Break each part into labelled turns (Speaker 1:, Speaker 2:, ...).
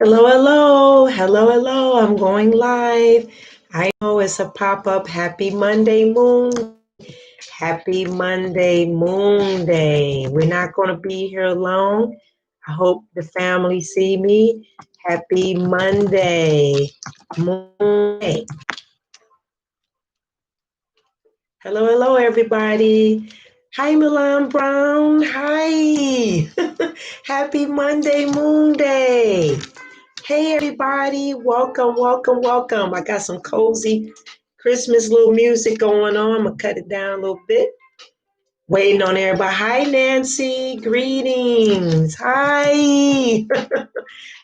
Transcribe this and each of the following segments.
Speaker 1: Hello, hello, hello, hello. I'm going live. I know it's a pop-up. Happy Monday Moon. Happy Monday Moon Day. We're not going to be here alone. I hope the family see me. Happy Monday Moon Day. Hello, hello, everybody. Hi, Milan Brown. Hi. Happy Monday Moon Day. Hey everybody, welcome, welcome, welcome. I got some cozy Christmas little music going on. I'm gonna cut it down a little bit. Waiting on everybody. Hi Nancy, greetings. Hi.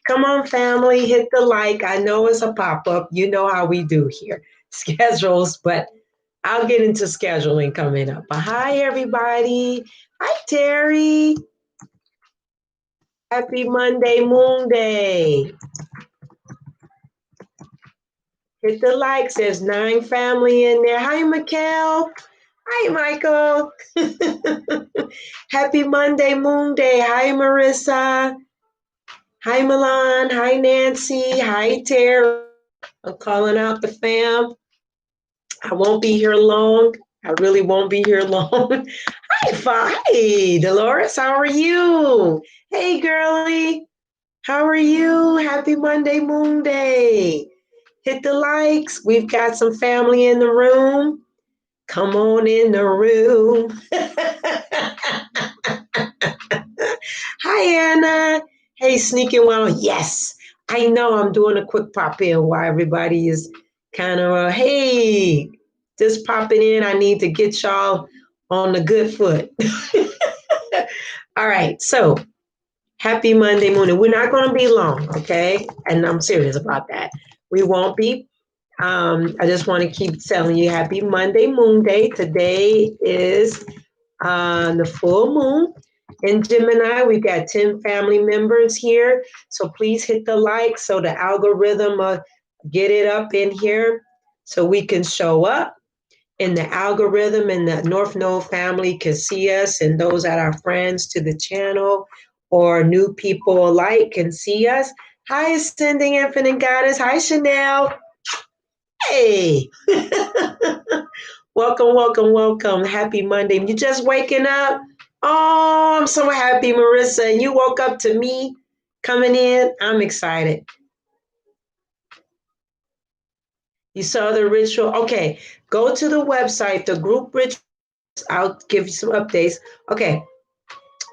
Speaker 1: Come on family, hit the like. I know it's a pop-up. You know how we do here. Schedules, but I'll get into scheduling coming up. But hi everybody. Hi Terry. Happy Monday Moon Day. Hit the likes. There's 9 family in there. Hi, Mikkel. Hi, Michael. Happy Monday Moon Day. Hi, Marissa. Hi, Milan. Hi, Nancy. Hi, Terry. I'm calling out the fam. I won't be here long. I really won't be here long. Hi, Dolores. How are you? Hey, girlie. How are you? Happy Monday Moon Day. Hit the likes. We've got some family in the room. Come on in the room. Hi, Anna. Hey, sneaking well. Yes, I know I'm doing a quick pop in while everybody is kind of, hey, just popping in. I need to get y'all on the good foot. All right, so happy Monday morning. We're not going to be long, okay? And I'm serious about that. We won't be. I just want to keep telling you happy Monday Moon Day. Today is the full moon in Gemini. We've got 10 family members here. So please hit the like so the algorithm get it up in here so we can show up. And the algorithm and the North Node family can see us, and those that are friends to the channel or new people alike can see us. Hi, Ascending Infinite Goddess. Hi, Chanel. Hey. Welcome, welcome, welcome. Happy Monday. You just waking up? Oh, I'm so happy, Marissa. And you woke up to me coming in. I'm excited. You saw the ritual? Okay, go to the website, the group ritual. I'll give you some updates. Okay,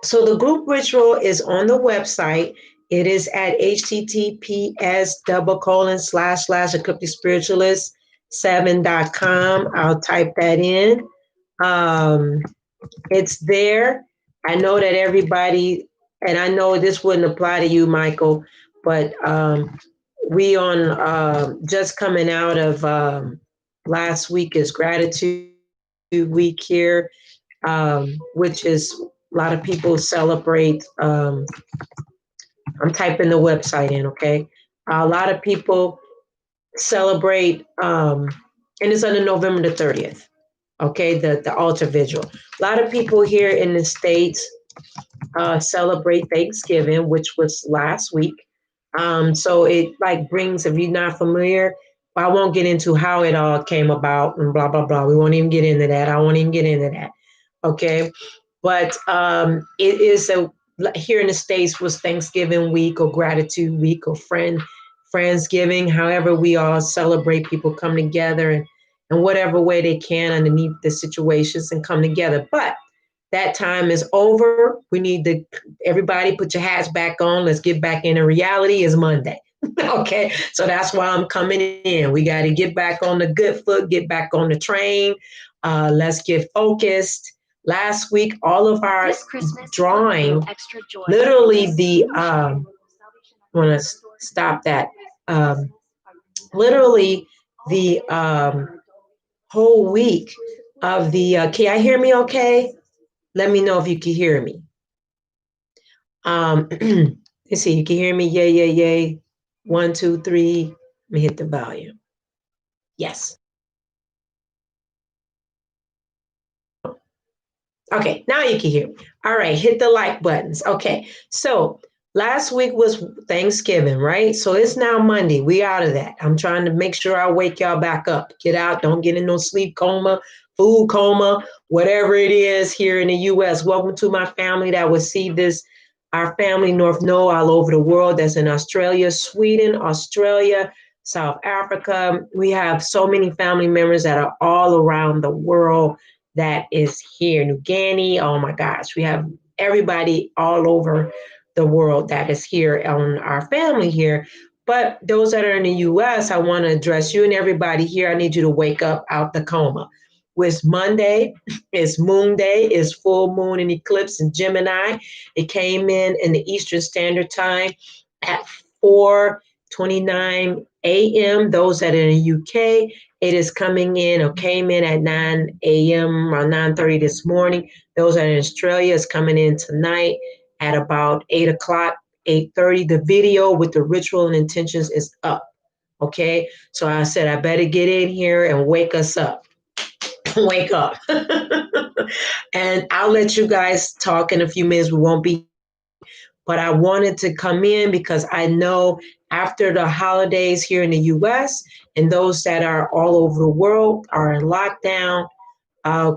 Speaker 1: so the group ritual is on the website. It is at https://eclipticspiritualist7.com. I'll type that in. It's there. I know that everybody, and I know this wouldn't apply to you, Michael, but we on just coming out of last week is gratitude week here, which is a lot of people celebrate. I'm typing the website in, okay? A lot of people celebrate, and it's on November the 30th. Okay, the altar vigil. A lot of people here in the States celebrate Thanksgiving, which was last week. So it like brings, if you're not familiar, I won't get into how it all came about and blah, blah, blah. We won't even get into that. I won't even get into that. Okay. But it is here in the States was Thanksgiving week or gratitude week or Friendsgiving, however we all celebrate, people come together and in whatever way they can underneath the situations and come together. But that time is over. We need to, everybody put your hats back on. Let's get back into reality. It's Monday. Okay. So that's why I'm coming in. We got to get back on the good foot, get back on the train. Let's get focused. Last week, all of our drawing, literally I want to stop that. Literally the whole week of the, can I hear me okay? Let me know if you can hear me. Let's see, you can hear me? Yay, yay, yay. 1, 2, 3. Let me hit the volume. Yes. Okay, now you can hear me. All right, hit the like buttons. Okay, so Last week was Thanksgiving, right? So it's now Monday. We out of that. I'm trying to make sure I wake y'all back up. Get out. Don't get in no sleep coma, food coma, whatever it is here in the U.S. Welcome to my family that will see this. Our family, North Know, all over the world. That's in Australia, Sweden, Australia, South Africa. We have so many family members that are all around the world that is here. New Guinea. Oh my gosh. We have everybody all over the world that is here on our family here. But those that are in the US, I want to address you and everybody here. I need you to wake up out the coma. It's Monday, it's Moon Day, it's full moon and eclipse in Gemini. It came in the Eastern Standard Time at 4:29 a.m. Those that are in the UK, it is coming in or came in at 9 a.m. or 9:30 this morning. Those that are in Australia is coming in tonight at about 8 o'clock, 8:30. The video with the ritual and intentions is up. Okay. So I said, I better get in here and wake us up. Wake up. And I'll let you guys talk in a few minutes. We won't be, but I wanted to come in because I know after the holidays here in the US and those that are all over the world are in lockdown, uh,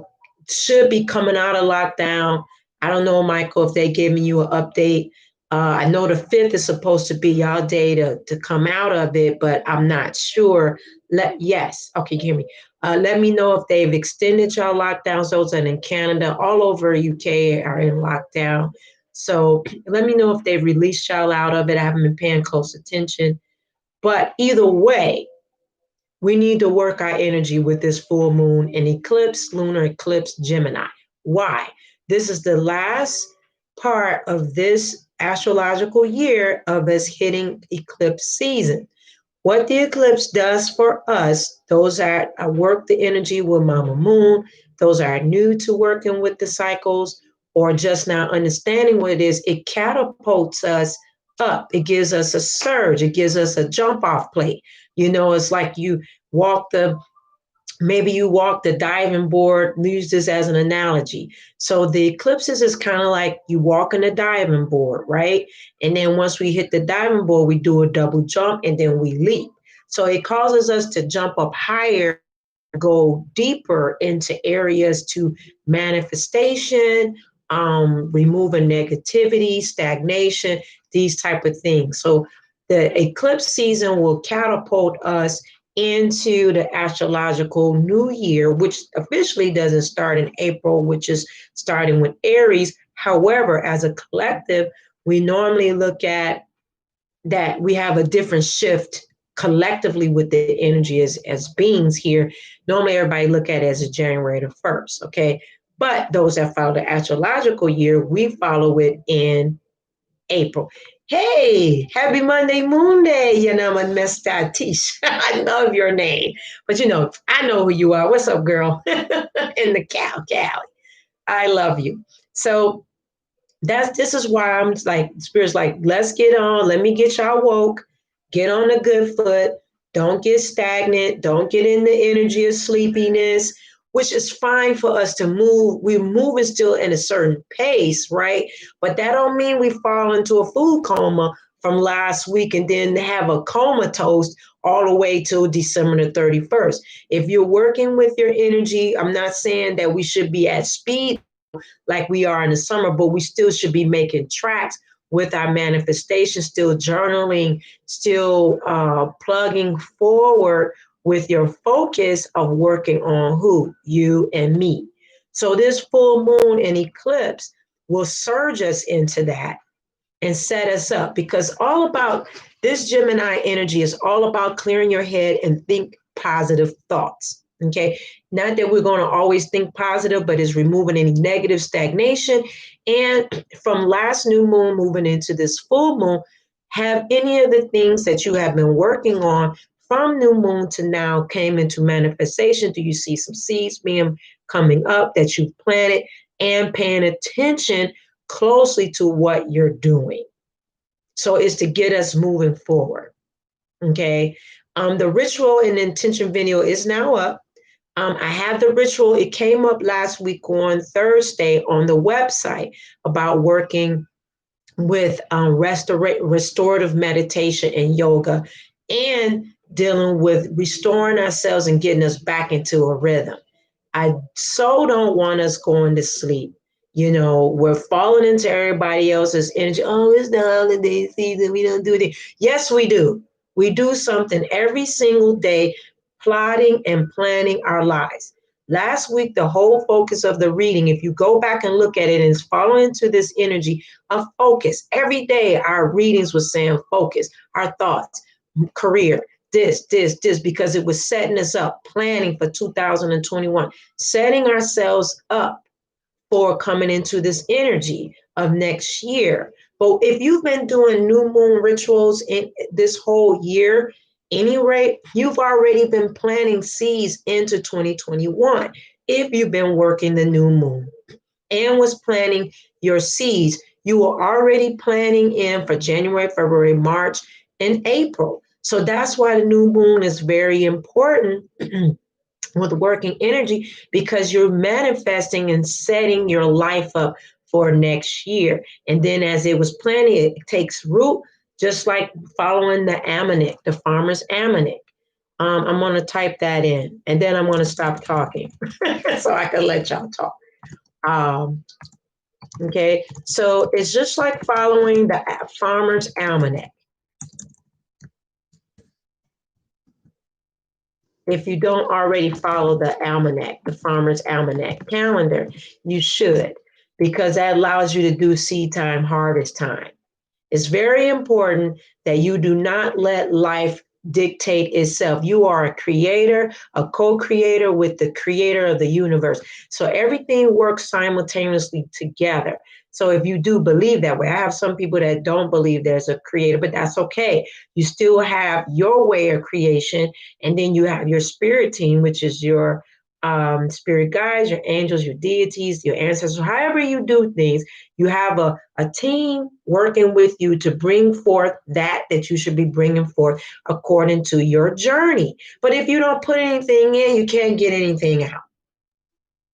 Speaker 1: should be coming out of lockdown. I don't know, Michael, if they're giving you an update. I know the 5th is supposed to be y'all day to come out of it, but I'm not sure. Yes, okay, hear me. Let me know if they've extended y'all lockdowns. Those that in Canada, all over UK are in lockdown. So let me know if they've released y'all out of it. I haven't been paying close attention. But either way, we need to work our energy with this full moon and eclipse, lunar eclipse, Gemini. Why? This is the last part of this astrological year of us hitting eclipse season. What the eclipse does for us, those that work the energy with Mama Moon, those are new to working with the cycles or just now understanding what it is, it catapults us up. It gives us a surge. It gives us a jump off plate. You know, it's like you walk the maybe you walk the diving board, use this as an analogy. So the eclipses is kind of like you walk on the diving board, right? And then once we hit the diving board, we do a double jump and then we leap. So it causes us to jump up higher, go deeper into areas to manifestation, removing negativity, stagnation, these type of things. So the eclipse season will catapult us into the astrological new year, which officially doesn't start in April, which is starting with Aries. However, as a collective, we normally look at that we have a different shift collectively with the energy as beings here. Normally everybody look at it as a January the 1st, okay? But those that follow the astrological year, we follow it in April. Hey, happy Monday Moon Day, you know, my Miss Tish. I love your name. But you know, I know who you are. What's up, girl? In the Cali. I love you. So this is why I'm like, spirit's like, let's get on, let me get y'all woke, get on a good foot, don't get stagnant, don't get in the energy of sleepiness, which is fine for us to move. We're moving still in a certain pace, right? But that don't mean we fall into a food coma from last week and then have a comatose all the way till December the 31st. If you're working with your energy, I'm not saying that we should be at speed like we are in the summer, but we still should be making tracks with our manifestation, still journaling, still plugging forward with your focus of working on who? You and me. So this full moon and eclipse will surge us into that and set us up because all about this Gemini energy is all about clearing your head and think positive thoughts. Okay. Not that we're going to always think positive, but it's removing any negative stagnation. And from last new moon moving into this full moon, have any of the things that you have been working on from new moon to now came into manifestation? Do you see some seeds being coming up that you've planted and paying attention closely to what you're doing? So it's to get us moving forward. Okay. The ritual and intention video is now up. I have the ritual. It came up last week on Thursday on the website about working with restorative meditation and yoga, and dealing with restoring ourselves and getting us back into a rhythm. I so don't want us going to sleep. We're falling into everybody else's energy. Oh, it's the holiday season. We don't do it. Yes, we do. We do something every single day, plotting and planning our lives. Last week, the whole focus of the reading, if you go back and look at it, is following into this energy of focus. Every day, our readings were saying focus, our thoughts, career, this, because it was setting us up, planning for 2021, setting ourselves up for coming into this energy of next year. But if you've been doing new moon rituals in this whole year, anyway, you've already been planting seeds into 2021. If you've been working the new moon and was planting your seeds, you were already planning in for January, February, March, and April. So that's why the new moon is very important with working energy, because you're manifesting and setting your life up for next year. And then as it was planning, it takes root, just like following the almanac, the farmer's almanac. I'm going to type that in, and then I'm going to stop talking so I can let y'all talk. Okay, so it's just like following the farmer's almanac. If you don't already follow the almanac, the farmer's almanac calendar, you should, because that allows you to do seed time, harvest time. It's very important that you do not let life dictate itself. You are a creator, a co-creator with the creator of the universe. So everything works simultaneously together. So if you do believe that way, I have some people that don't believe there's a creator, but that's okay. You still have your way of creation, and then you have your spirit team, which is your spirit guides, your angels, your deities, your ancestors. However you do things, you have a team working with you to bring forth that you should be bringing forth according to your journey. But if you don't put anything in, you can't get anything out.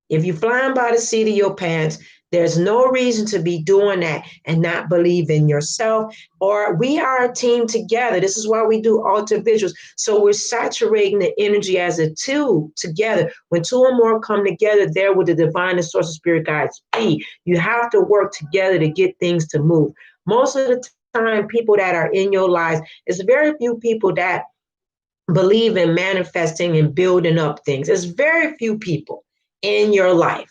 Speaker 1: If you're flying by the seat of your pants, there's no reason to be doing that and not believe in yourself. Or we are a team together. This is why we do altar visuals. So we're saturating the energy as a two together. When two or more come together, there will the divine and source of spirit guides be. You have to work together to get things to move. Most of the time, people that are in your lives, it's very few people that believe in manifesting and building up things. There's very few people in your life.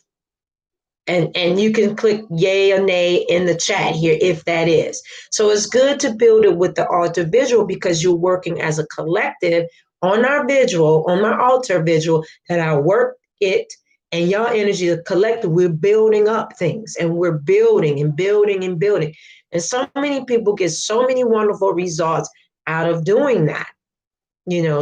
Speaker 1: And you can click yay or nay in the chat here if that is. So it's good to build it with the altar visual, because you're working as a collective on our visual, on my altar visual, that I work it, and your energy, the collective, we're building up things, and we're building and building and building. And so many people get so many wonderful results out of doing that.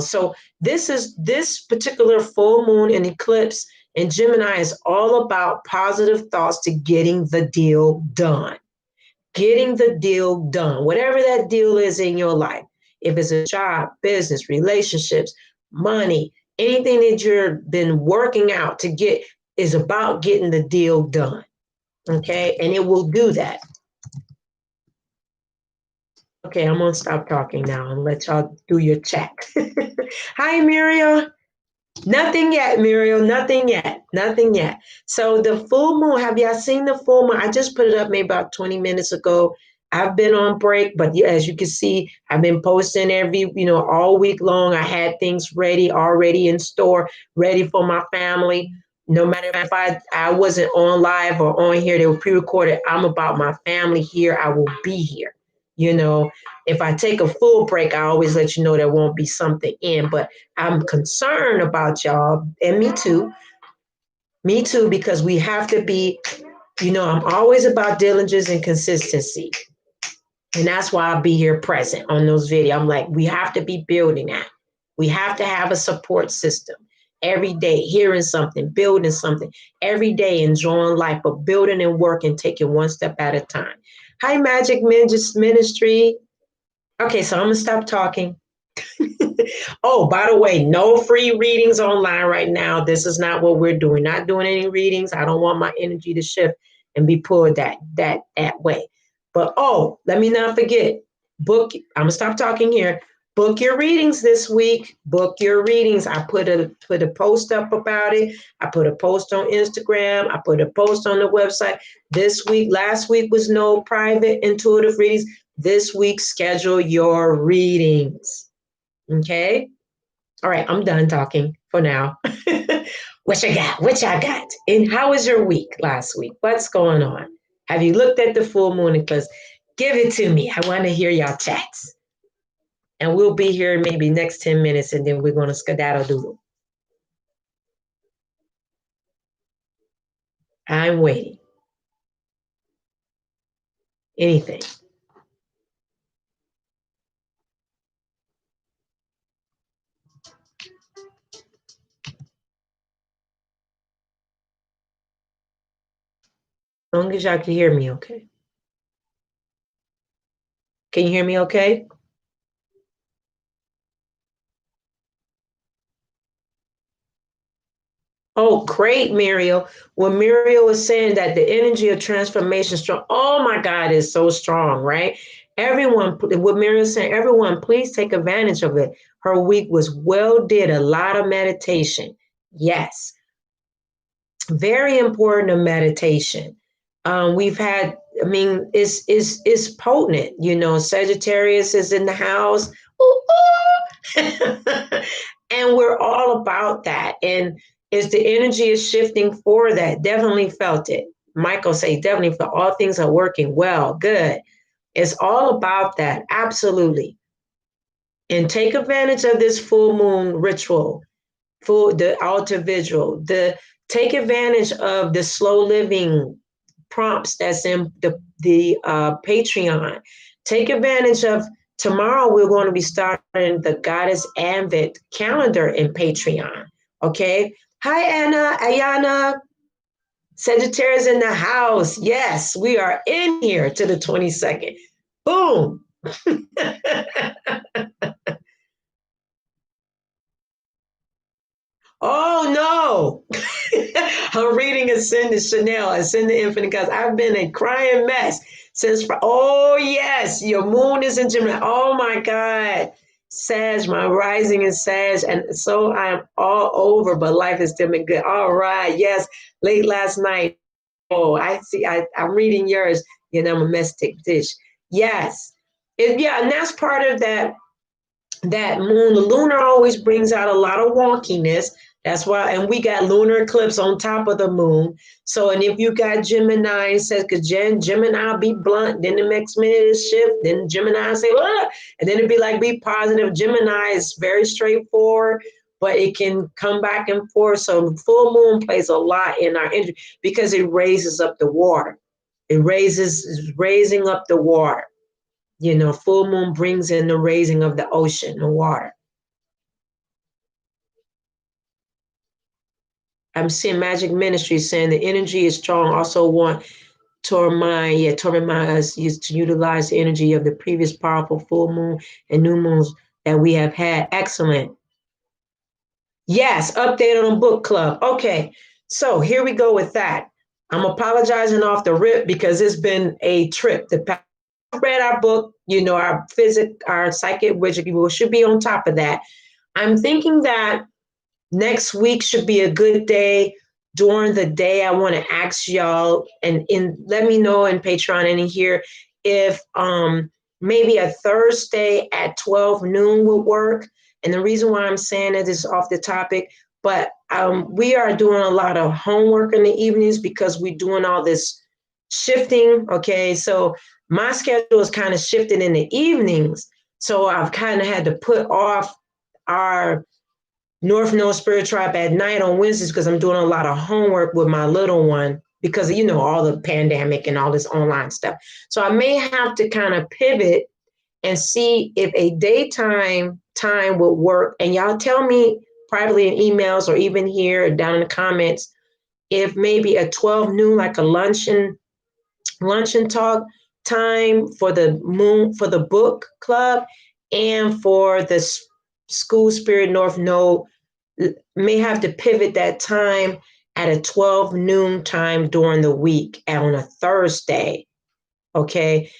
Speaker 1: So this particular full moon and eclipse in Gemini is all about positive thoughts to getting the deal done. Getting the deal done, whatever that deal is in your life. If it's a job, business, relationships, money, anything that you've been working out to get, is about getting the deal done. Okay, and it will do that. Okay, I'm gonna stop talking now and let y'all do your chat. Hi, Muriel. Nothing yet, Muriel. Nothing yet. Nothing yet. So the full moon, have y'all seen the full moon? I just put it up maybe about 20 minutes ago. I've been on break, but as you can see, I've been posting all week long. I had things ready, already in store, ready for my family. No matter if I wasn't on live or on here, they were pre-recorded. I'm about my family here. I will be here. If I take a full break, I always let you know there won't be something in, but I'm concerned about y'all, and me too. Me too, because we have to be, I'm always about diligence and consistency. And that's why I'll be here present on those videos. I'm like, we have to be building that. We have to have a support system every day, hearing something, building something every day, enjoying life, but building and working, taking one step at a time. Hi, Magic Ministry. Okay, so I'm going to stop talking. Oh, by the way, no free readings online right now. This is not what we're doing. Not doing any readings. I don't want my energy to shift and be pulled that way. But let me not forget, book, I'm gonna stop talking here. Book your readings this week. Book your readings. I put a post up about it. I put a post on Instagram. I put a post on the website. This week, last week was no private intuitive readings. This week, schedule your readings. Okay? All right, I'm done talking for now. What you got? What y'all got? And how was your week last week? What's going on? Have you looked at the full moon eclipse? Give it to me. I want to hear y'all chats. And we'll be here maybe next 10 minutes and then we're going to skedaddle doodle. I'm waiting. Anything. As long as y'all can hear me, okay? Can you hear me okay? Oh, great, Muriel. When Muriel was saying that the energy of transformation is strong, oh my God, is so strong, right? Everyone, what Muriel was saying, everyone, please take advantage of it. Her week was well did, a lot of meditation. Yes, very important of meditation. We've had, I mean, it's potent. You know, Sagittarius is in the house. Ooh, ooh. And we're all about that. And as the energy is shifting for that, definitely felt it. Michael say definitely felt all things are working well. Good. It's all about that. Absolutely. And take advantage of this full moon ritual, for the altar visual, take advantage of the slow living prompts that's in the Patreon. Take advantage of tomorrow. We're going to be starting the Goddess Anvit calendar in Patreon. Okay. Hi, Anna, Ayana, Sagittarius in the house. Yes, we are in here to the 22nd. Boom. Oh no! I'm reading Ascend to Chanel, Ascend to Infinite Cause. I've been a crying mess since. Oh yes, your moon is in Gemini. Oh my God, Sag, my rising is Sag, and so I'm all over. But life has still been good. All right, yes. Late last night. Oh, I see. I'm reading yours. You know, I'm a mystic dish. Yes, yeah, and that's part of that moon. The lunar always brings out a lot of wonkiness. That's why, and we got lunar eclipse on top of the moon. So, and if you got Gemini, it says, because Gemini be blunt, then the next minute is shift, then Gemini say, ah! And then it'd be like, be positive. Gemini is very straightforward, but it can come back and forth. So, full moon plays a lot in our energy because it raises up the water. Is raising up the water. You know, full moon brings in the raising of the ocean, the water. I'm seeing Magic Ministry saying the energy is strong. Also want to remind us to utilize the energy of the previous powerful full moon and new moons that we have had. Excellent. Yes, updated on book club. Okay, so here we go with that. I'm apologizing off the rip because it's been a trip. Read our book, you know, our psychic wizard, should be on top of that. I'm thinking that next week should be a good day. During the day, I want to ask y'all and let me know in Patreon and in here if maybe a Thursday at 12 noon will work. And the reason why I'm saying it is off the topic, but we are doing a lot of homework in the evenings because we're doing all this shifting. Okay, so my schedule is kind of shifted in the evenings. So I've kind of had to put off our North Node Spirit Tribe at night on Wednesdays because I'm doing a lot of homework with my little one because, you know, all the pandemic and all this online stuff. So I may have to kind of pivot and see if a daytime time will work. And y'all tell me privately in emails or even here or down in the comments if maybe a 12 noon, like a luncheon talk time for the book club and for the school spirit North Node may have to pivot that time at a 12 noon time during the week on a Thursday. Okay.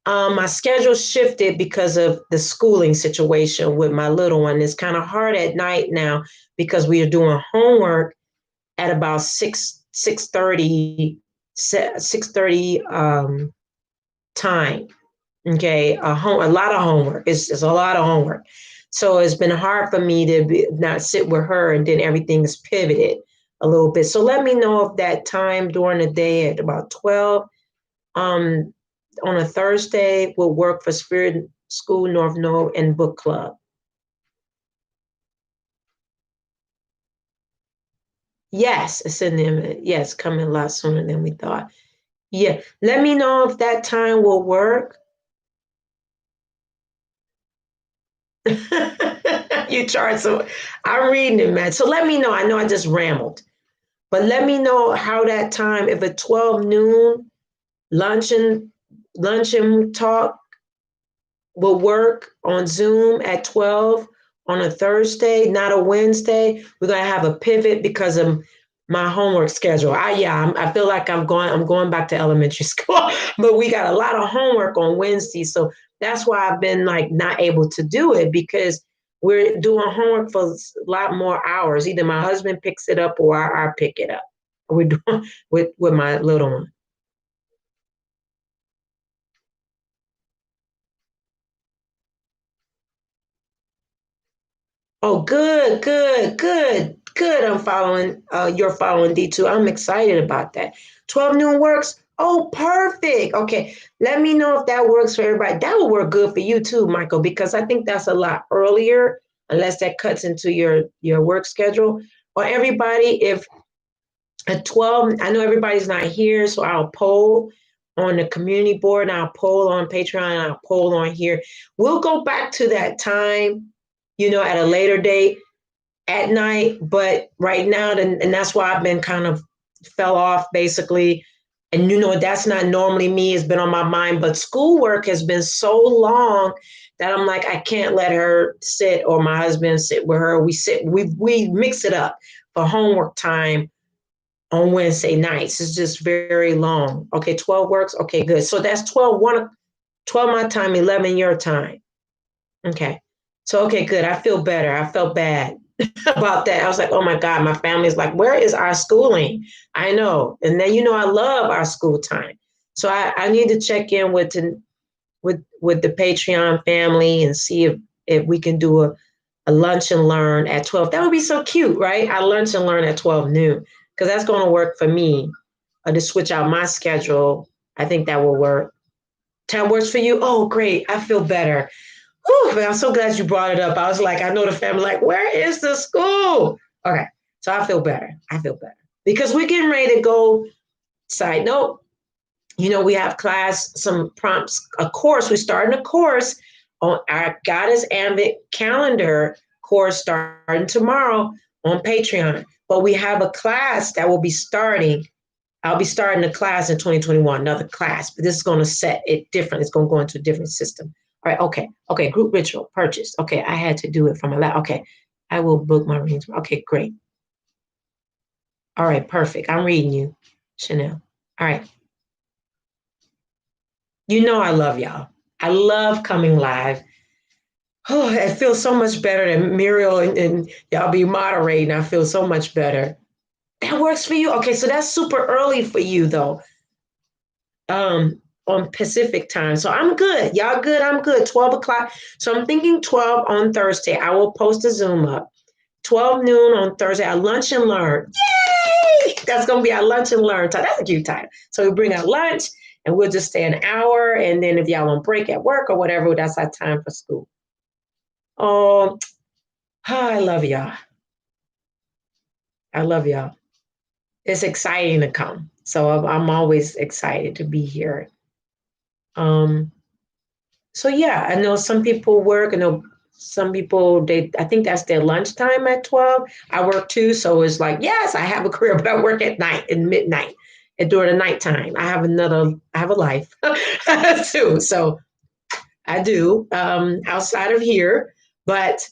Speaker 1: My schedule shifted because of the schooling situation with my little one. It's kind of hard at night now because we are doing homework at about 6:30 time. Okay, a lot of homework. It's a lot of homework. So it's been hard for me to not sit with her, and then everything is pivoted a little bit. So let me know if that time during the day at about 12 um, on a Thursday will work for Spirit School North Node and Book Club. Yes, it's in them. Yes, coming a lot sooner than we thought. Yeah, let me know if that time will work. You charge so I'm reading it, man. So let me know. I know I just rambled, but let me know how that time, if at 12 noon, luncheon talk will work on Zoom at 12 on a Thursday, not a Wednesday. We're gonna have a pivot because of my homework schedule. I feel like I'm going back to elementary school, but we got a lot of homework on Wednesday. So that's why I've been like not able to do it because we're doing homework for a lot more hours. Either my husband picks it up or I pick it up. We're doing with my little one. Oh, good, good, good, good. I'm following, you're following D2. I'm excited about that. 12 noon works. Oh, perfect. Okay. Let me know if that works for everybody. That will work good for you too, Michael, because I think that's a lot earlier, unless that cuts into your work schedule. Or everybody, if at 12, I know everybody's not here, so I'll poll on the community board and I'll poll on Patreon and I'll poll on here. We'll go back to that time, at a later date at night, but right now, and that's why I've been kind of fell off basically. And that's not normally me, it's been on my mind, but schoolwork has been so long that I'm like, I can't let her sit or my husband sit with her. We mix it up for homework time on Wednesday nights. It's just very long. Okay, 12 works. Okay, good. So that's 12 my time, 11 your time. Okay. So, okay, good. I feel better. I felt bad about that. I was like, oh my God, my family's like, where is our schooling? I know. And then, I love our school time. So I need to check in with the Patreon family and see if we can do a lunch and learn at 12. That would be so cute, right? I lunch and learn at 12 noon because that's going to work for me to switch out my schedule. I think that will work. Time works for you? Oh, great. I feel better. Whew, man, I'm so glad you brought it up. I was like, I know the family, like, where is the school? Okay. So I feel better. I feel better because we're getting ready to go. Side note, we have some prompts, a course. We're starting a course on our Goddess Ambit calendar course starting tomorrow on Patreon. But we have a class that will be starting. I'll be starting a class in 2021, another class, but this is going to set it different. It's going to go into a different system. All right. Okay. Okay. Group ritual purchased. Okay. I had to do it from a lab. Okay. I will book my readings. Okay. Great. All right. Perfect. I'm reading you, Chanel. All right. I love y'all. I love coming live. Oh, it feels so much better than Muriel and y'all be moderating. I feel so much better. That works for you. Okay. So that's super early for you though. On Pacific time. So I'm good. Y'all good? I'm good. 12 o'clock. So I'm thinking 12 on Thursday. I will post a Zoom up. 12 noon on Thursday. Our lunch and learn. Yay! That's going to be our lunch and learn time. That's a cute time. So we bring our lunch and we'll just stay an hour. And then if y'all on break at work or whatever, that's our time for school. Oh, I love y'all. I love y'all. It's exciting to come. So I'm always excited to be here. So yeah, I know some people work. I know some people I think that's their lunchtime at 12. I work too, so it's like, yes, I have a career, but I work at night and midnight and during the nighttime. I have a life too. So I do outside of here, but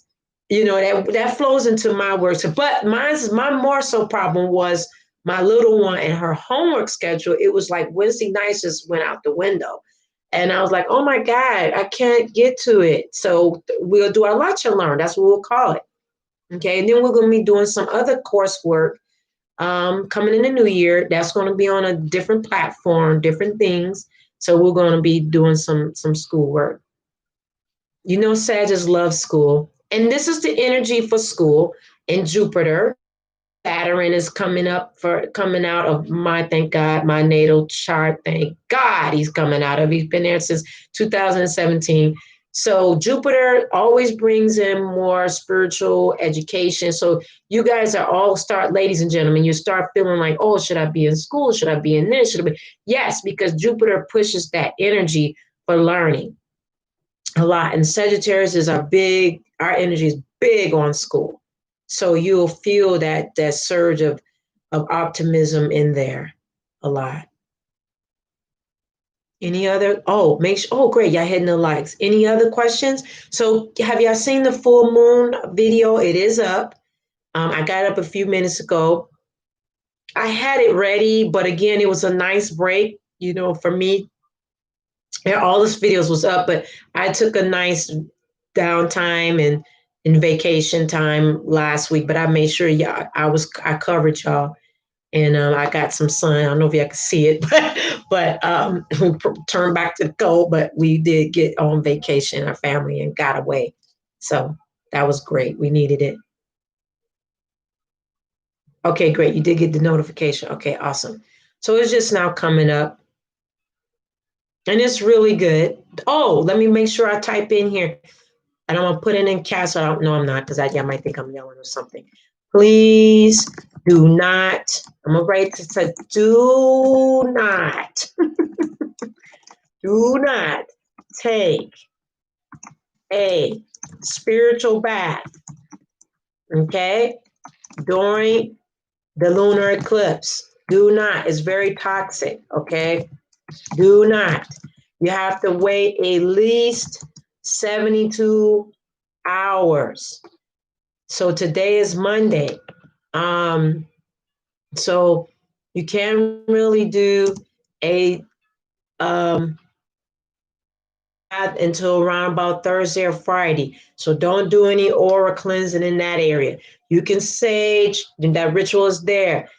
Speaker 1: that flows into my work. So, but my more so problem was my little one and her homework schedule. It was like Wednesday nights just went out the window. And I was like, oh my God, I can't get to it. So we'll do our lunch and learn. That's what we'll call it. Okay. And then we're going to be doing some other coursework coming in the new year. That's going to be on a different platform, different things. So we're going to be doing some schoolwork. You know, Sagittarius loves school. And this is the energy for school in Jupiter. Saturn is coming out of my, thank God, my natal chart. Thank God he's coming out of. He's been there since 2017. So Jupiter always brings in more spiritual education. So you guys are all start, ladies and gentlemen, you start feeling like, oh, should I be in school? Should I be in this? Should I be? Yes, because Jupiter pushes that energy for learning a lot. And Sagittarius is our energy is big on school. So you'll feel that surge of optimism in there a lot. Any other? Oh, great. Y'all hitting the likes. Any other questions? So have y'all seen the full moon video? It is up. I got up a few minutes ago. I had it ready, but again, it was a nice break, for me. And all this videos was up, but I took a nice downtime and in vacation time last week, but I made sure I covered y'all, and I got some sun. I don't know if y'all can see it, but we turned back to the cold, but we did get on vacation, our family, and got away. So that was great. We needed it. Okay, great. You did get the notification. Okay, awesome. So it's just now coming up. And it's really good. Oh, let me make sure I type in here. And I'm going to put it in caps. I don't know I'm not, because y'all might think I'm yelling or something. Please do not. I'm going to write it to do not. Do not take a spiritual bath, okay, during the lunar eclipse. Do not. It's very toxic, okay? Do not. You have to wait at least 72 hours. So today is Monday. So you can't really do a until around about Thursday or Friday. So don't do any aura cleansing in that area. You can sage, and that ritual is there.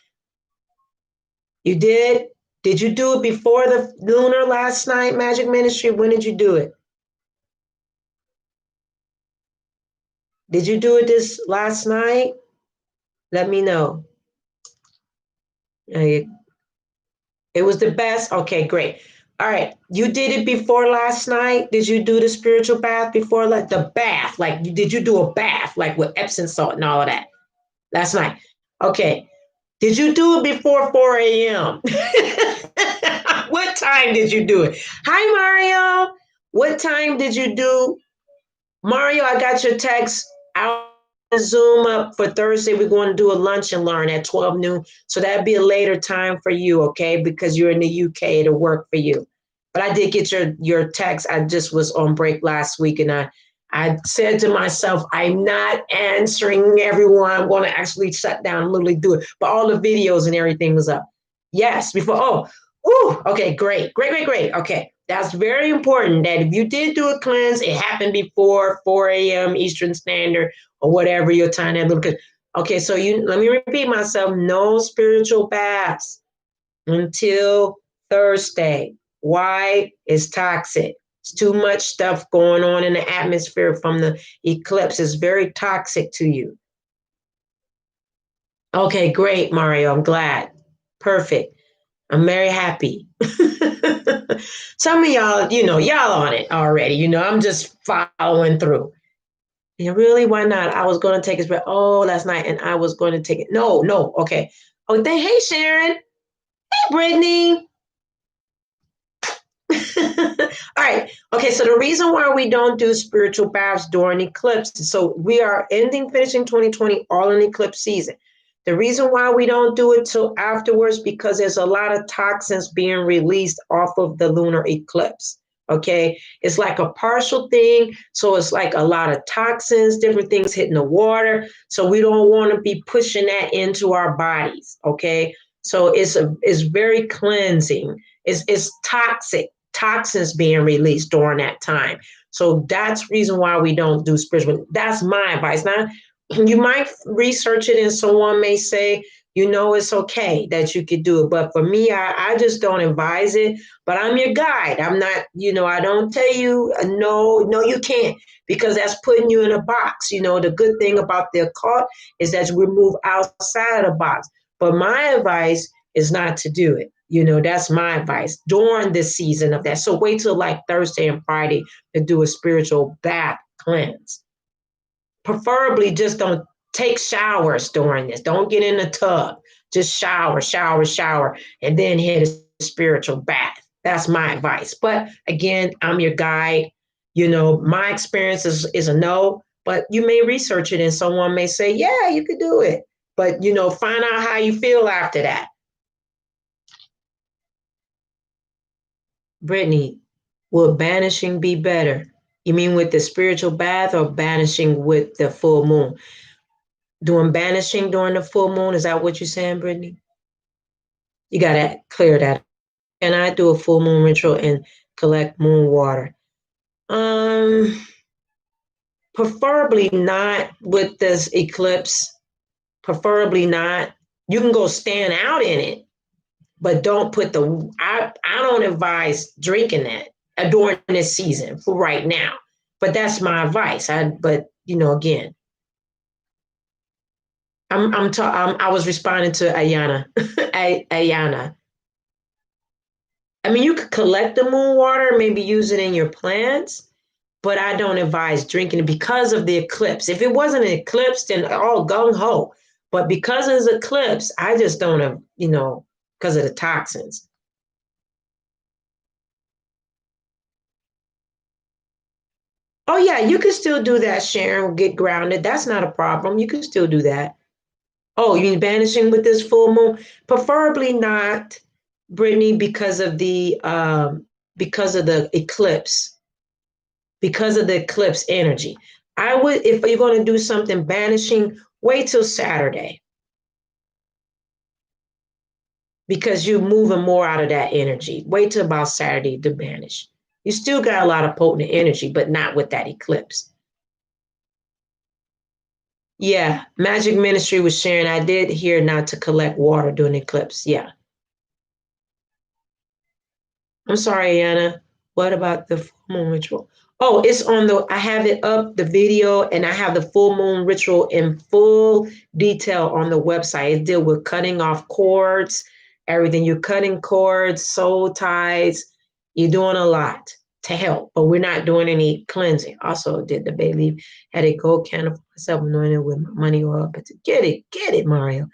Speaker 1: You did? Did you do it before the lunar last night, Magic Ministry? When did you do it? Did you do it this last night? Let me know. It was the best? Okay, great. All right. You did it before last night? Did you do the spiritual bath before? Like the bath? Like, did you do a bath, like with Epsom salt and all of that last night? Okay. Did you do it before 4 a.m.? What time did you do it? Hi, Mario. What time did you do? Mario, I got your text. I'll Zoom up for Thursday. We're going to do a lunch and learn at 12 noon. So that'd be a later time for you, okay? Because you're in the UK to work for you. But I did get your text. I just was on break last week, and I said to myself, I'm not answering everyone. I'm going to actually shut down and literally do it. But all the videos and everything was up. Yes, before. Okay, great. Okay, that's very important that if you did do a cleanse, it happened before 4 a.m. Eastern Standard or whatever your time that. Okay, so let me repeat myself. No spiritual baths until Thursday. Why? It's toxic. It's too much stuff going on in the atmosphere from the eclipse. It's very toxic to you. Okay, great, Mario. I'm glad. Perfect. I'm very happy. Some of y'all, y'all on it already. I'm just following through. Yeah, really? Why not? I was going to take it. Oh, last night, and I was going to take it. No. Okay. Oh, hey, Sharon. Hey, Brittany. All right. Okay. So the reason why we don't do spiritual baths during eclipse, so we are finishing 2020 all in eclipse season. The reason why we don't do it till afterwards, because there's a lot of toxins being released off of the lunar eclipse. Okay. It's like a partial thing. So it's like a lot of toxins, different things hitting the water. So we don't want to be pushing that into our bodies. Okay. So it's very cleansing. It's toxic toxins being released during that time. So that's reason why we don't do spiritual. That's my advice. Now, you might research it and someone may say, it's okay that you could do it. But for me, I just don't advise it. But I'm your guide. I'm not, I don't tell you, no, you can't, because that's putting you in a box. The good thing about the occult is that we move outside of the box. But my advice is not to do it. That's my advice during this season of that. So wait till like Thursday and Friday to do a spiritual bath cleanse. Preferably just don't take showers during this. Don't get in the tub. Just shower, and then hit a spiritual bath. That's my advice. But again, I'm your guide. My experience is a no, but you may research it and someone may say, yeah, you could do it. But, find out how you feel after that. Brittany, will banishing be better? You mean with the spiritual bath or banishing with the full moon? Doing banishing during the full moon, is that what you're saying, Brittany? You got to clear that. And I do a full moon ritual and collect moon water. Preferably not with this eclipse. Preferably not. You can go stand out in it, but don't put I don't advise drinking that during this season for right now. But that's my advice. Again, I was responding to Ayana. Ayana. I mean, you could collect the moon water, maybe use it in your plants, but I don't advise drinking it because of the eclipse. If it wasn't an eclipse, then all gung ho. But because it's an eclipse, I just don't, because of the toxins. Oh yeah, you can still do that, Sharon. Get grounded. That's not a problem. You can still do that. Oh, you mean banishing with this full moon? Preferably not, Brittany, because of the eclipse. Because of the eclipse energy. I would, if you're going to do something banishing, wait till Saturday. Because you're moving more out of that energy. Wait till about Saturday to banish. You still got a lot of potent energy, but not with that eclipse. Yeah, Magic Ministry was sharing. I did hear not to collect water during eclipse. Yeah. I'm sorry, Anna. What about the full moon ritual? Oh, it's on I have it up, the video, and I have the full moon ritual in full detail on the website. It deal with cutting off cords, everything. You're cutting cords, soul ties. You're doing a lot to help, but we're not doing any cleansing. Also did the bay leaf, had a gold candle for myself, anointed with my money oil, but to get it, Mario.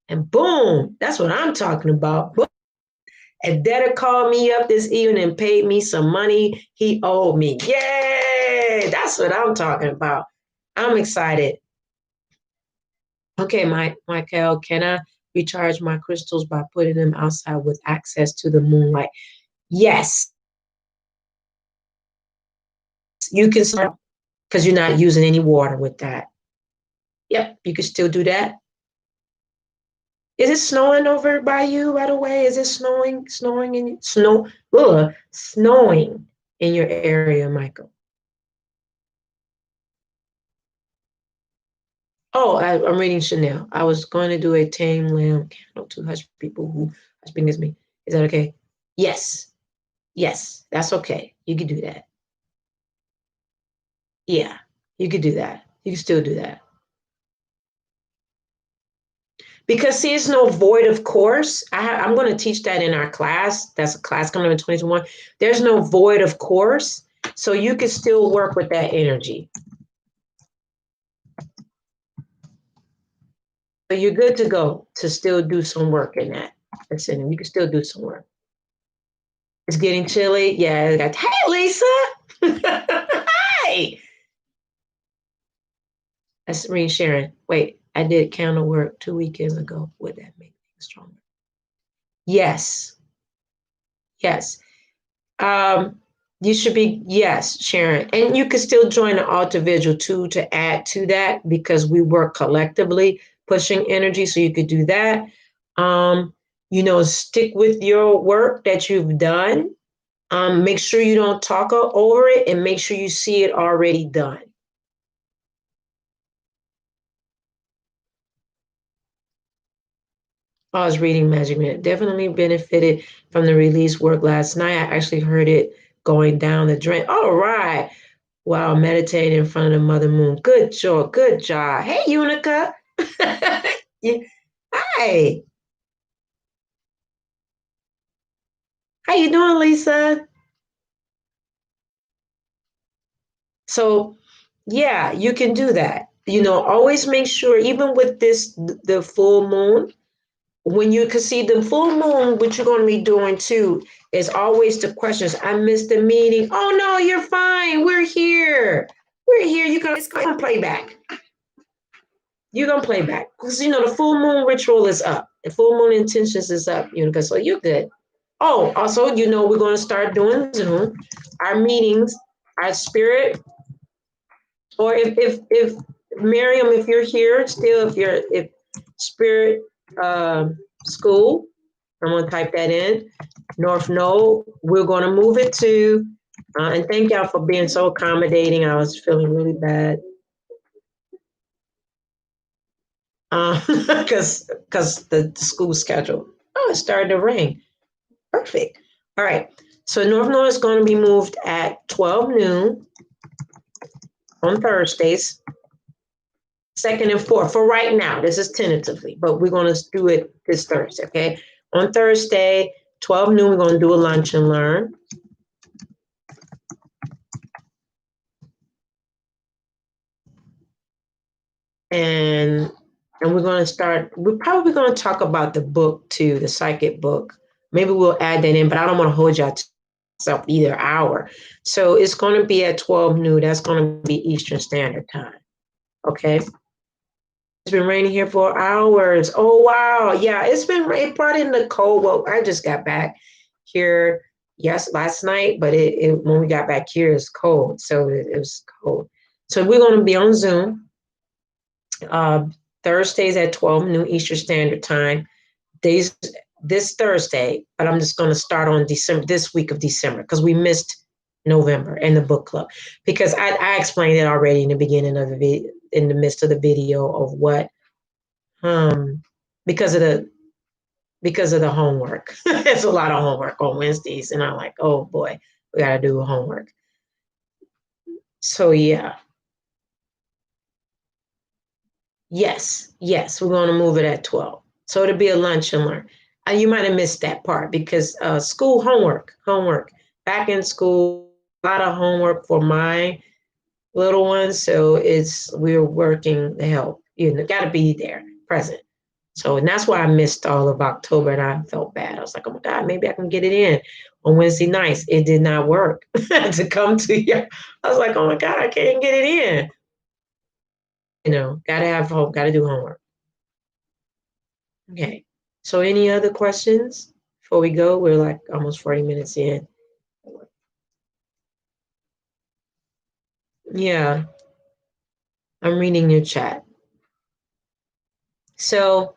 Speaker 1: And boom, that's what I'm talking about. Boom. And Detta called me up this evening and paid me some money he owed me. Yay! That's what I'm talking about. I'm excited. Okay, Michael, can I recharge my crystals by putting them outside with access to the moonlight? Yes. You can start because you're not using any water with that. Yep, you can still do that. Is it snowing over by you, by the way? Is it snowing in your area, Michael? Oh, I'm reading Chanel. I was going to do a tame lamb candle to hush people who hush against me. Is that okay? Yes. Yes, that's okay. You can do that. Yeah, you could do that. You can still do that. Because see, it's no void of course. I'm going to teach that in our class. That's a class coming up in 2021. There's no void of course. So you can still work with that energy. So you're good to go to still do some work in that. Listen, you can still do some work. It's getting chilly. Yeah. Hey, Lisa. Hi. That's me, Sharon. Wait, I did candle work 2 weekends ago. Would that make things stronger? Yes. Yes. You should be, yes, Sharon. And you can still join the altar vigil too to add to that because we work collectively pushing energy. So you could do that. Stick with your work that you've done. Make sure you don't talk over it, and make sure you see it already done. I was reading Magic Minute. Definitely benefited from the release work last night. I actually heard it going down the drain. All right. Wow, meditating in front of the Mother Moon. Good job. Good job. Hey, Unica. Yeah. Hi. How you doing, Lisa? So, yeah, you can do that. Always make sure, even with the full moon, when you can see the full moon, what you're going to be doing too is always the questions. I missed the meeting. Oh no, you're fine. We're here. We're here. It's going to play back. You're going to play back because the full moon ritual is up. The full moon intentions is up. So you're good. Oh, also, we're going to start doing Zoom, our meetings, our spirit, or if Miriam, if you're here still, if spirit school, I'm going to type that in. North Node, we're going to move it to, and thank y'all for being so accommodating. I was feeling really bad. Because the school schedule. Oh, it started to rain. Perfect. All right. So North Node is going to be moved at 12 noon on Thursdays, 2nd and 4th for right now. This is tentatively, but we're going to do it this Thursday, okay? On Thursday, 12 noon, we're going to do a lunch and learn. And we're going to start, we're probably going to talk about the book too, the psychic book. Maybe we'll add that in, but I don't want to hold y'all to up either hour. So it's going to be at 12 noon. That's going to be Eastern Standard Time. Okay. It's been raining here for hours. Oh, wow. Yeah, it brought in the cold. Well, I just got back here, last night, but when we got back here, it's cold. So it was cold. So we're going to be on Zoom Thursdays at 12 noon Eastern Standard Time. This Thursday, but I'm just going to start on this week of December, because we missed November and the book club, because I explained it already in the beginning of the video, in the midst of the video, of what because of the homework. It's a lot of homework on Wednesdays, and I'm like, oh boy, we got to do homework. So yeah. Yes, we're going to move it at 12. So it'll be a lunch and learn. You might have missed that part, because school homework, back in school, a lot of homework for my little ones. So we're working to help, got to be there, present. So, and that's why I missed all of October, and I felt bad. I was like, oh my God, maybe I can get it in on Wednesday nights. It did not work to come to you. I was like, oh my God, I can't get it in. Got to have hope, got to do homework. Okay. So any other questions before we go? We're like almost 40 minutes in. Yeah. I'm reading your chat. So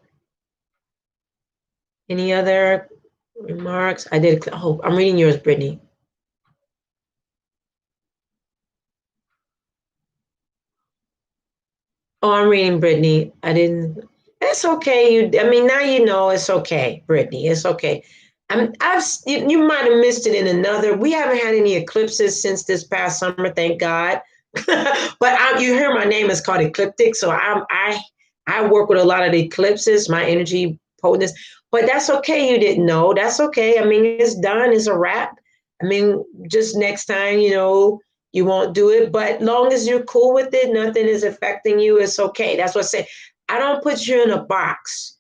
Speaker 1: any other remarks? I'm reading yours, Brittany. Oh, I'm reading Brittany. It's okay. Now it's okay, Brittany. It's okay. You might have missed it in another. We haven't had any eclipses since this past summer, thank God. But you hear my name is called Ecliptic, so I work with a lot of the eclipses, my energy potence. But that's okay. You didn't know. That's okay. It's done. It's a wrap. Just next time, you won't do it. But long as you're cool with it, nothing is affecting you. It's okay. That's what I say. I don't put you in a box.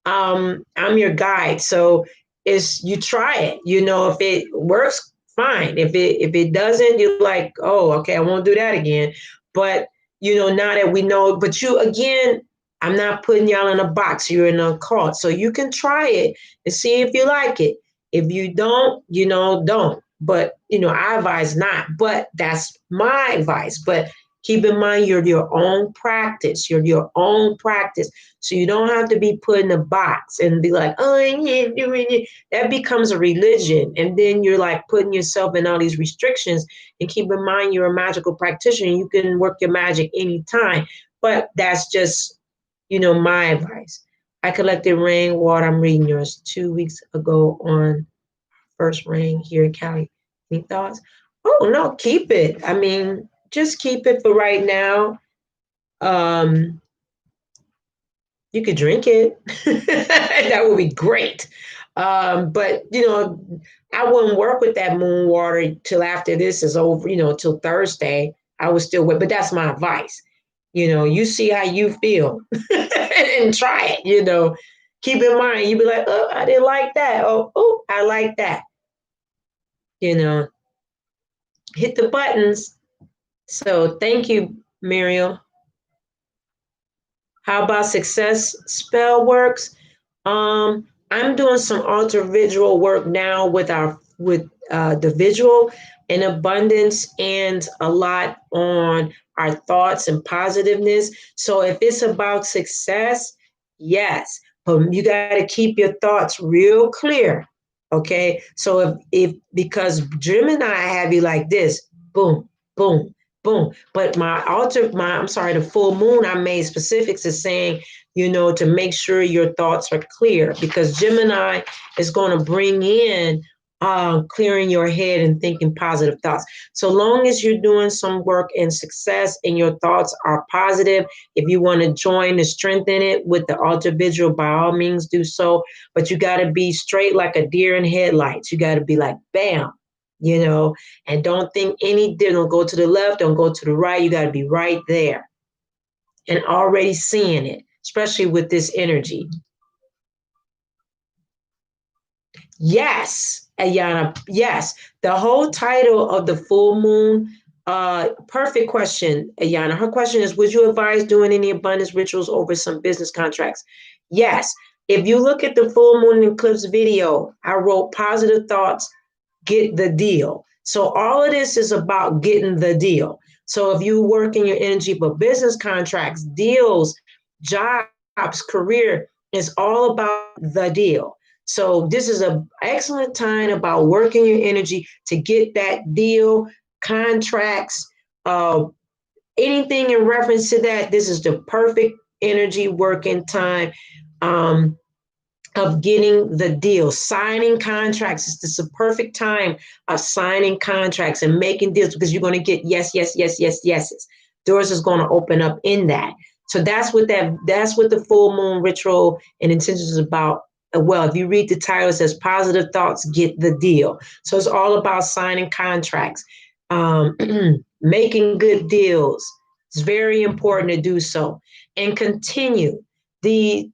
Speaker 1: I'm your guide. So you try it. If it works, fine. If it doesn't, you're like, oh, okay, I won't do that again. But now that we know, but you again, I'm not putting y'all in a box. You're in a cult. So you can try it and see if you like it. If you don't, don't. But I advise not. But that's my advice. But Keep in mind, you're your own practice. You're your own practice. So you don't have to be put in a box and be like, oh, I ain't doing it. That becomes a religion. And then you're like putting yourself in all these restrictions. And keep in mind, you're a magical practitioner. You can work your magic anytime. But that's just, my advice. I collected rainwater. I'm reading yours 2 weeks ago on first rain here in Cali. Any thoughts? Oh, no, keep it. I mean, just keep it for right now. You could drink it. That would be great. But I wouldn't work with that moon water till after this is over, till Thursday. I would still wait, but that's my advice. You see how you feel and try it. Keep in mind, you be like, oh, I didn't like that. Oh, I like that. Hit the buttons. So thank you, Muriel. How about success spell works? I'm doing some alter visual work now with the visual and abundance, and a lot on our thoughts and positiveness. So if it's about success, yes, but you got to keep your thoughts real clear. Okay. So if because Gemini have you like this, boom, boom, boom. But the full moon I made specifics is saying, to make sure your thoughts are clear, because Gemini is going to bring in clearing your head and thinking positive thoughts. So long as you're doing some work in success and your thoughts are positive, if you want to join and strengthen it with the alter visual, by all means do so. But you got to be straight like a deer in headlights. You got to be like, bam, and don't think don't go to the left, don't go to the right. You got to be right there and already seeing it, especially with this energy. Yes, Ayana. Yes. The whole title of the full moon, perfect question, Ayana. Her question is, would you advise doing any abundance rituals over some business contracts? Yes. If you look at the full moon eclipse video, I wrote positive thoughts, get the deal. So all of this is about getting the deal. So if you work in your energy for business contracts, deals, jobs, career, it's all about the deal. So this is an excellent time about working your energy to get that deal, contracts, anything in reference to that. This is the perfect energy working time. Of getting the deal, signing contracts. It's the perfect time of signing contracts and making deals, because you're going to get yes, yes, yes, yes, yeses. Doors is going to open up in that. So that's what the full moon ritual and intentions is about. Well, if you read the title, it says positive thoughts, get the deal. So it's all about signing contracts, making good deals. It's very important to do so and continue. The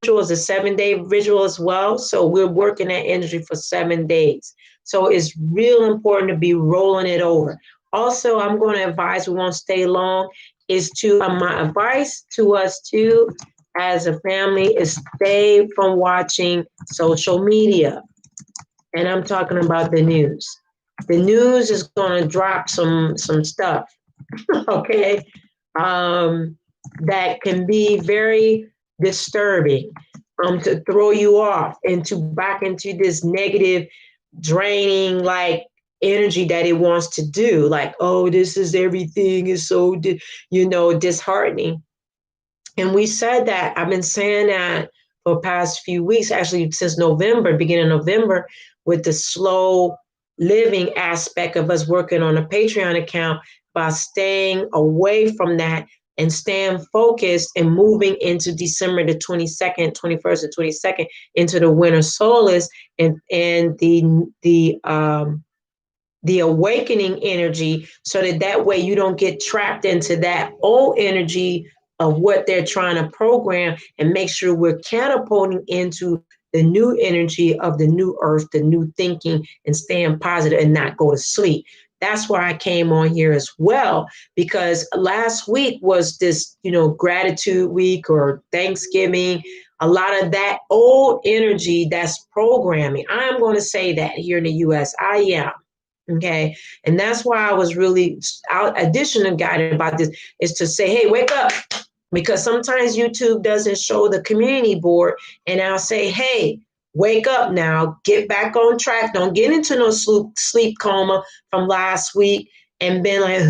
Speaker 1: ritual is a 7-day ritual as well. So we're working that energy for 7 days. So it's real important to be rolling it over. Also, I'm going to advise, we won't stay long, is to my advice to us too as a family is stay from watching social media. And I'm talking about the news. The news is going to drop some stuff, okay, that can be very disturbing, to throw you off back into this negative, draining like energy that it wants to do. Like, oh, this is everything is so disheartening. And we said that, I've been saying that for the past few weeks, actually since November, beginning of November, with the slow living aspect of us working on a Patreon account, by staying away from that and staying focused and moving into December the 22nd, 21st and 22nd into the winter solstice and the awakening energy, so that way you don't get trapped into that old energy of what they're trying to program, and make sure we're catapulting into the new energy of the new earth, the new thinking, and staying positive and not go to sleep. That's why I came on here as well, because last week was this, gratitude week or Thanksgiving. A lot of that old energy that's programming. I'm going to say that here in the US, I am. Okay. And that's why I was really additional guided about this is to say, hey, wake up. Because sometimes YouTube doesn't show the community board. And I'll say, hey, wake up now, get back on track. Don't get into no sleep coma from last week and been like,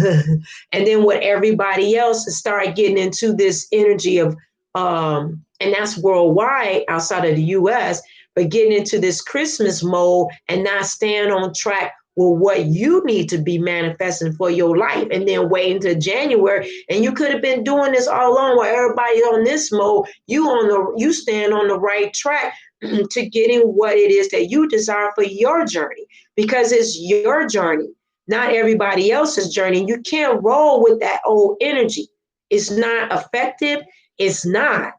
Speaker 1: and then what everybody else start getting into this energy of, and that's worldwide outside of the US, but getting into this Christmas mode and not staying on track with what you need to be manifesting for your life, and then wait until January. And you could have been doing this all along while everybody on this mode. You stand on the right track to getting what it is that you desire for your journey, because it's your journey, not everybody else's journey. You can't roll with that old energy. It's not effective. It's not.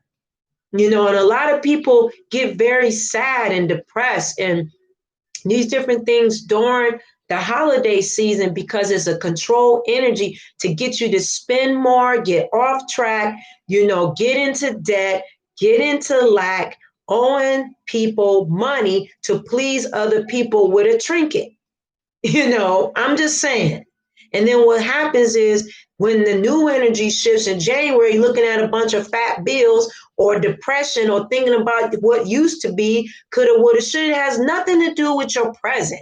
Speaker 1: And a lot of people get very sad and depressed and these different things during the holiday season because it's a control energy to get you to spend more, get off track, get into debt, get into lack, owing people money to please other people with a trinket. I'm just saying. And then what happens is when the new energy shifts in January, looking at a bunch of fat bills or depression or thinking about what used to be, coulda, woulda, shoulda, has nothing to do with your present.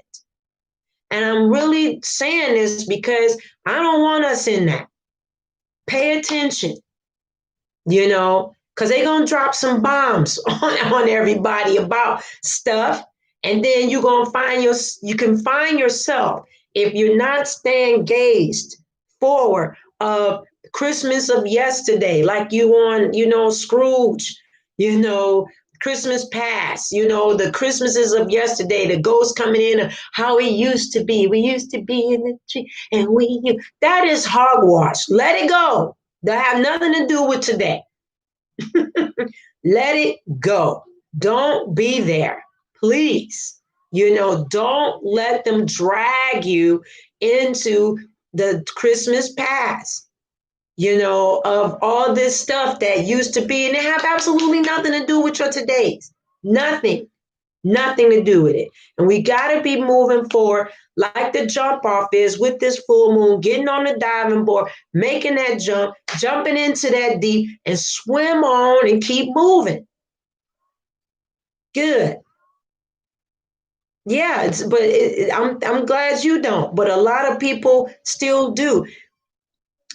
Speaker 1: And I'm really saying this because I don't want us in that. Pay attention, because they're going to drop some bombs on everybody about stuff. And then you're going to you can find yourself, if you're not staying gazed forward of Christmas of yesterday, like you on, Scrooge, Christmas past, the Christmases of yesterday, the ghosts coming in, how it used to be. We used to be in the tree and that is hogwash. Let it go. That have nothing to do with today. Let it go. Don't be there. Please. Don't let them drag you into the Christmas past, of all this stuff that used to be, and it have absolutely nothing to do with your todays. Nothing. Nothing to do with it. And we got to be moving forward like the jump off is with this full moon, getting on the diving board, making that jump, jumping into that deep and swim on and keep moving. Good. Yeah, I'm glad you don't, but a lot of people still do.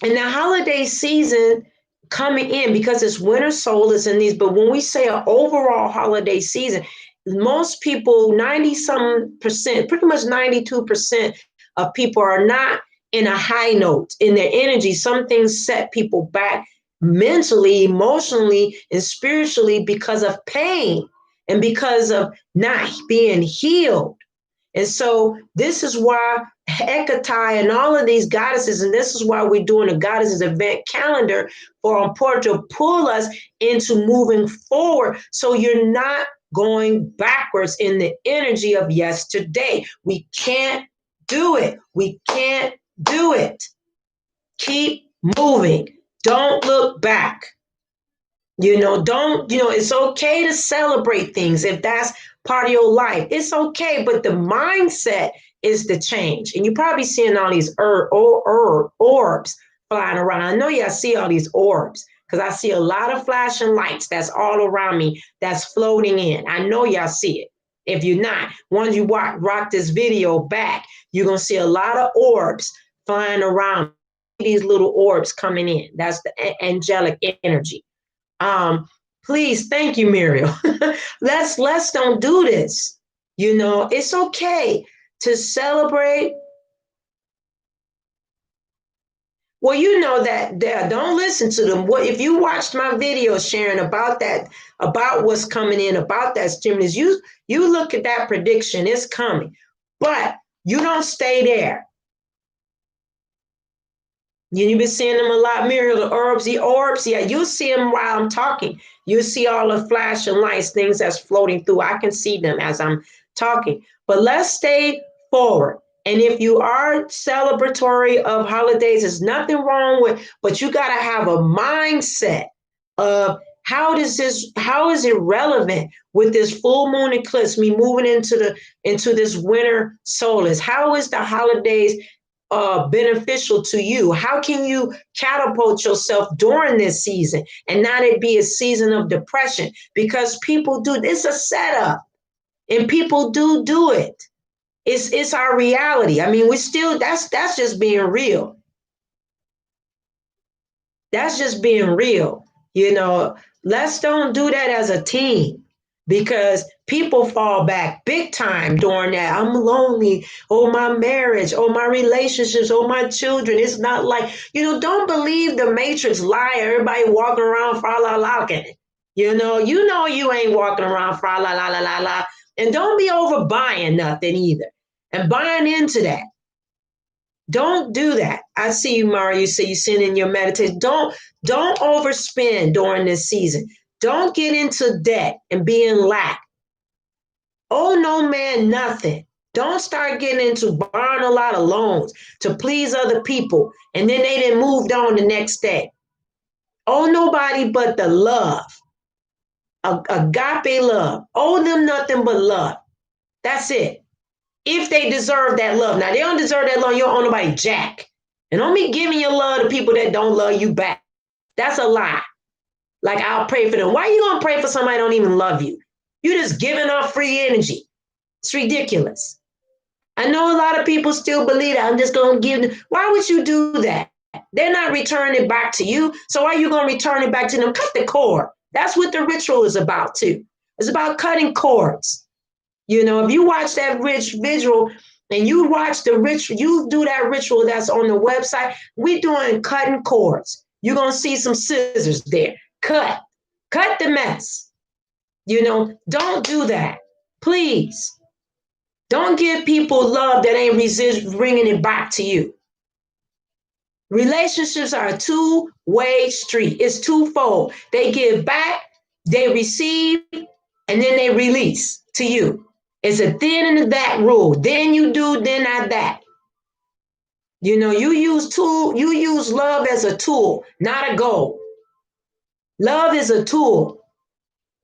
Speaker 1: And the holiday season coming in, because it's winter solstice in these, but when we say an overall holiday season, most people, 90 some percent, pretty much 92% of people are not in a high note in their energy. Some things set people back mentally, emotionally, and spiritually because of pain and because of not being healed. And so this is why Hecate and all of these goddesses, and this is why we're doing a goddesses event calendar for important to pull us into moving forward. So you're not going backwards in the energy of yesterday. We can't do it. We can't do it. Keep moving. Don't look back. It's okay to celebrate things if that's part of your life. It's okay, but the mindset is the change. And you're probably seeing all these orbs flying around. I know y'all see all these orbs because I see a lot of flashing lights that's all around me that's floating in. I know y'all see it. If you're not, once you rock this video back, you're going to see a lot of orbs flying around. These little orbs coming in. That's the angelic energy. Please, thank you, Muriel. Let's don't do this. It's okay to celebrate. Well, that don't listen to them. What if you watched my video sharing about that, about what's coming in, about that stimulus? You look at that prediction, it's coming, but you don't stay there. You've been seeing them a lot, Muriel, the orbs, yeah, you'll see them while I'm talking. You see all the flashing lights, things that's floating through. I can see them as I'm talking. But let's stay forward. And if you are celebratory of holidays, there's nothing wrong with, but you got to have a mindset of how is it relevant with this full moon eclipse, me moving into this winter solstice? How is the holidays beneficial to you? How can you catapult yourself during this season and not it be a season of depression? Because people do, it's a setup, and people do it. It's our reality. I mean, we still, that's just being real. That's just being real. You know, let's don't do that as a team, because people fall back big time during that. I'm lonely. Oh, my marriage. Oh, my relationships. Oh, my children. It's not like, don't believe the Matrix lie. Everybody walking around fra la la. You ain't walking around fra la la la la la. And don't be over buying nothing either and buying into that. Don't do that. I see you, Mario. You say you send in your meditation. Don't overspend during this season. Don't get into debt and be in lack. Oh, no man, nothing. Don't start getting into borrowing a lot of loans to please other people, and then they didn't moved on the next day. Oh, nobody but the love, agape love. Owe them nothing but love. That's it. If they deserve that love. Now, they don't deserve that love. You don't owe nobody jack. And don't be giving your love to people that don't love you back. That's a lie. Like, I'll pray for them. Why are you going to pray for somebody that don't even love you? You're just giving off free energy. It's ridiculous. I know a lot of people still believe that I'm just going to give them. Why would you do that? They're not returning it back to you. So why are you going to return it back to them? Cut the cord. That's what the ritual is about, too. It's about cutting cords. If you watch that rich visual and you watch the ritual, you do that ritual that's on the website, we're doing cutting cords. You're going to see some scissors there. Cut the mess. Don't do that. Please. Don't give people love that ain't bringing it back to you. Relationships are a two-way street. It's twofold. They give back, they receive, and then they release to you. It's a then and a that rule. Then you do, then I that. You use love as a tool, not a goal. Love is a tool.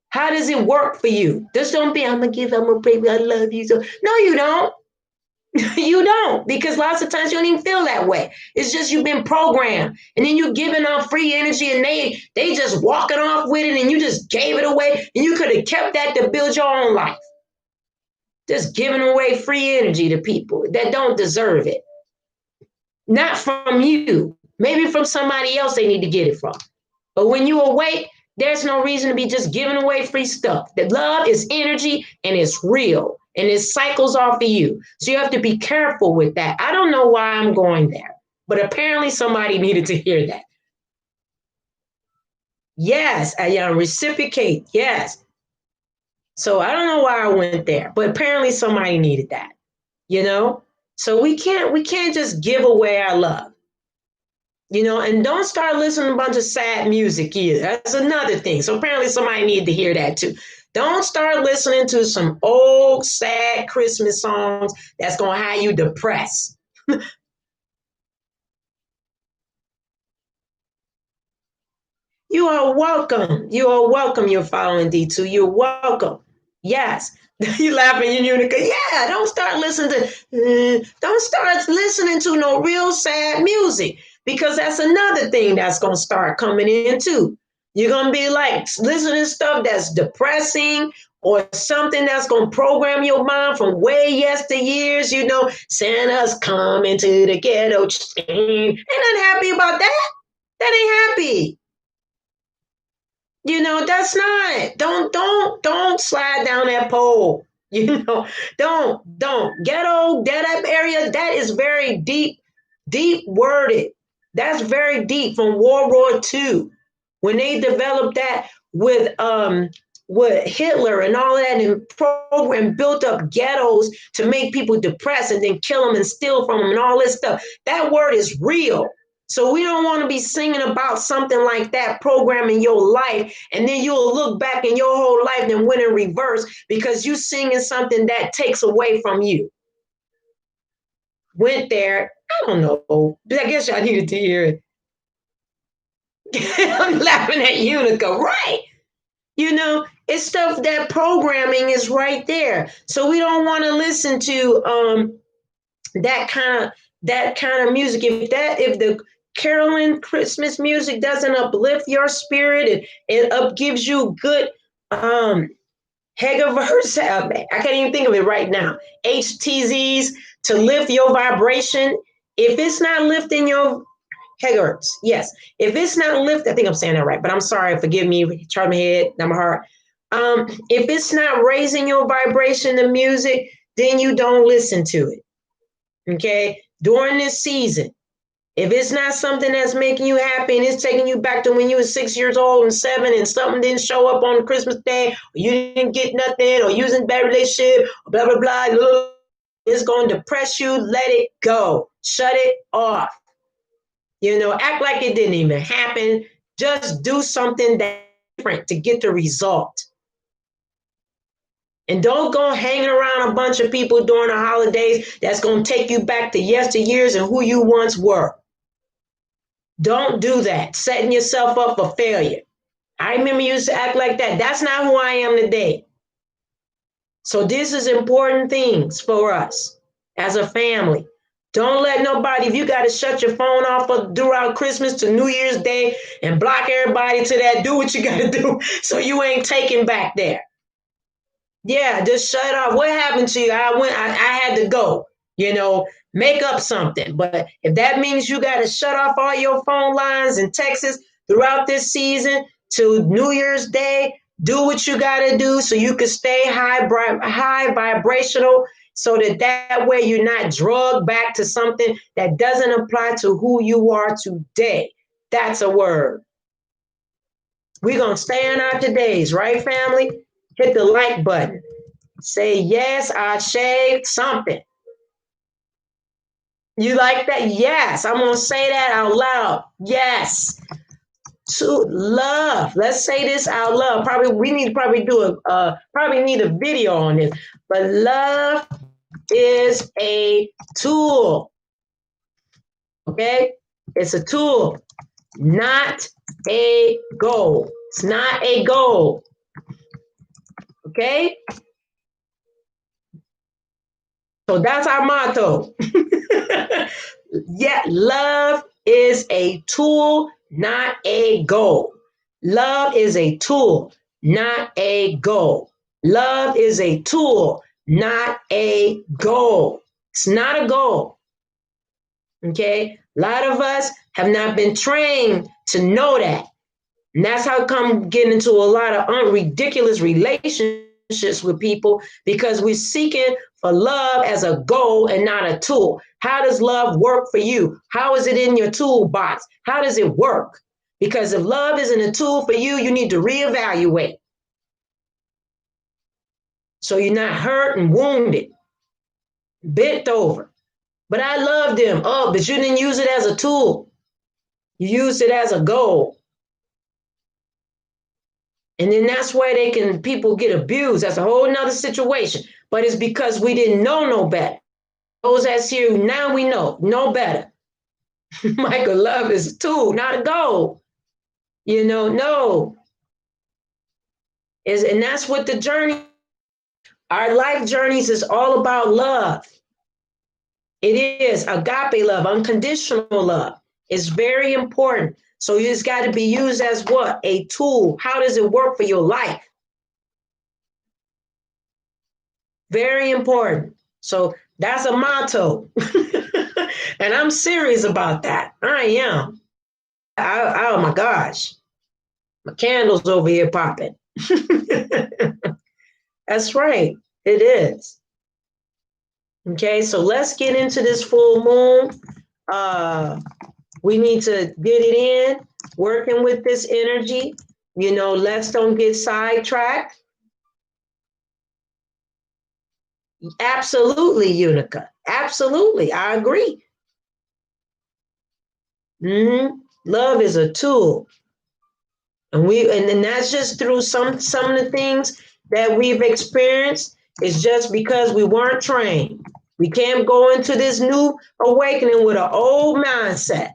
Speaker 1: How does it work for you? Just don't be, I'm gonna pray, I love you. So no, you don't. You don't, because lots of times you don't even feel that way. It's just you've been programmed, and then you're giving off free energy, and they just walking off with it, and you just gave it away, and you could have kept that to build your own life. Just giving away free energy to people that don't deserve it. Not from you. Maybe from somebody else they need to get it from. But when you awake, there's no reason to be just giving away free stuff. That love is energy, and it's real, and it cycles off of you. So you have to be careful with that. I don't know why I'm going there, but apparently somebody needed to hear that. Yes, reciprocate. Yes. So I don't know why I went there, but apparently somebody needed that. So we can't just give away our love. And don't start listening to a bunch of sad music either. That's another thing. So apparently somebody needed to hear that too. Don't start listening to some old sad Christmas songs that's going to have you depressed. You are welcome. You are welcome. You're following D2. You're welcome. Yes. You laughing, you Unica. Yeah, don't start listening to no real sad music, because that's another thing that's going to start coming in too. You're going to be like listening to stuff that's depressing, or something that's going to program your mind from way yesteryears. Santa's coming to the ghetto. Ain't not happy about that. That ain't happy. That's not, don't slide down that pole. Don't ghetto, that area, that is very deep worded. That's very deep from World War II. When they developed that with Hitler and all that, and built up ghettos to make people depressed and then kill them and steal from them and all this stuff. That word is real. So we don't want to be singing about something like that, programming your life, and then you'll look back in your whole life and went in reverse because you singing something that takes away from you. Went there, I don't know. I guess y'all needed to hear it. I'm laughing at Unica, right? You know, it's stuff that programming is right there. So we don't want to listen to that kind of music. If the caroling Christmas music doesn't uplift your spirit, it up gives you good Hegaverse, I can't even think of it right now. HTZs to lift your vibration. If it's not lifting your Hegahertz, yes. If it's not lifting, I think I'm saying that right, but I'm sorry, forgive me. Try my head, not my heart. If it's not raising your vibration, the music, then you don't listen to it. Okay, during this season, if it's not something that's making you happy and it's taking you back to when you were 6 years old and 7 and something didn't show up on Christmas Day, or you didn't get nothing, or you was in a bad relationship, blah, blah, blah, it's going to depress you, let it go. Shut it off. You know, act like it didn't even happen. Just do something that's different to get the result. And don't go hanging around a bunch of people during the holidays that's going to take you back to yesteryears and who you once were. Don't do that, setting yourself up for failure. I remember you used to act like that. That's not who I am today. So this is important things for us as a family. Don't let nobody, if you got to shut your phone off throughout Christmas to New Year's Day and block everybody to that, do what you got to do so you ain't taken back there. Yeah, just shut off. What happened to you? I had to go, you know, make up something. But if that means you got to shut off all your phone lines and texts throughout this season to New Year's Day, do what you got to do so you can stay high vibrational so that way you're not drugged back to something that doesn't apply to who you are today. That's a word. We're going to stay in our todays, right, family? Hit the like button. Say, yes, I shaved something. You like that? Yes. I'm going to say that out loud. Yes. To love. Let's say this out loud. We need to do probably need a video on this. But love is a tool. Okay? It's a tool, not a goal. It's not a goal. Okay? So that's our motto. Yeah, love is a tool, not a goal. Love is a tool, not a goal. Love is a tool, not a goal. It's not a goal. Okay? A lot of us have not been trained to know that. And that's how come getting into a lot of ridiculous relationships with people, because we're seeking for love as a goal and not a tool. How does love work for you? How is it in your toolbox? How does it work? Because if love isn't a tool for you, you need to reevaluate. So you're not hurt and wounded, bent over. But I love them. Oh, but you didn't use it as a tool. You used it as a goal. And then that's where people get abused. That's a whole nother situation. But it's because we didn't know no better. Those that's here now, we know better. Michael, love is a tool, not a goal. You know, no. And that's what the journey, our life journeys is all about love. It is agape love, unconditional love. It's very important. So it's got to be used as what? A tool. How does it work for your life? Very important. So that's a motto. And I'm serious about that. I am. Oh my gosh. My candle's over here popping. That's right. It is. Okay, so let's get into this full moon. We need to get it in, working with this energy. You know, let's don't get sidetracked. Absolutely, Unica. Absolutely. I agree. Mm-hmm. Love is a tool. And that's just through some of the things that we've experienced. It's just because we weren't trained. We can't go into this new awakening with an old mindset.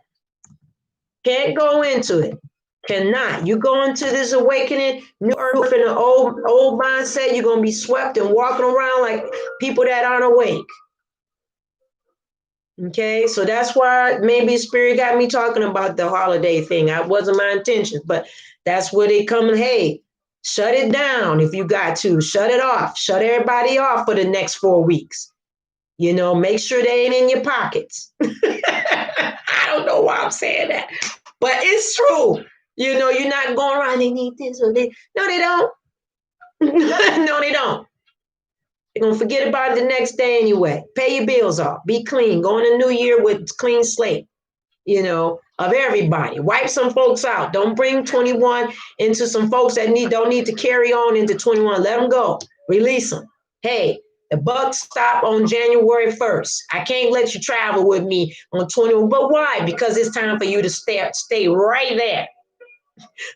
Speaker 1: Can't go into it. Cannot. You go into this awakening, new earth in an old mindset, you're gonna be swept and walking around like people that aren't awake. Okay, so that's why maybe Spirit got me talking about the holiday thing. That wasn't my intention, but that's where they come. Hey, shut it down if you got to. Shut it off. Shut everybody off for the next 4 weeks. You know, make sure they ain't in your pockets. I don't know why I'm saying that, but it's true. You know, you're not going around, they need this or this. No, they don't. No, they don't. They're going to forget about it the next day anyway. Pay your bills off. Be clean. Go in the new year with clean slate, you know, of everybody. Wipe some folks out. Don't bring 21 into some folks that don't need to carry on into 21. Let them go. Release them. Hey, the buck stop on January 1st. I can't let you travel with me on 21. But why? Because it's time for you to stay right there.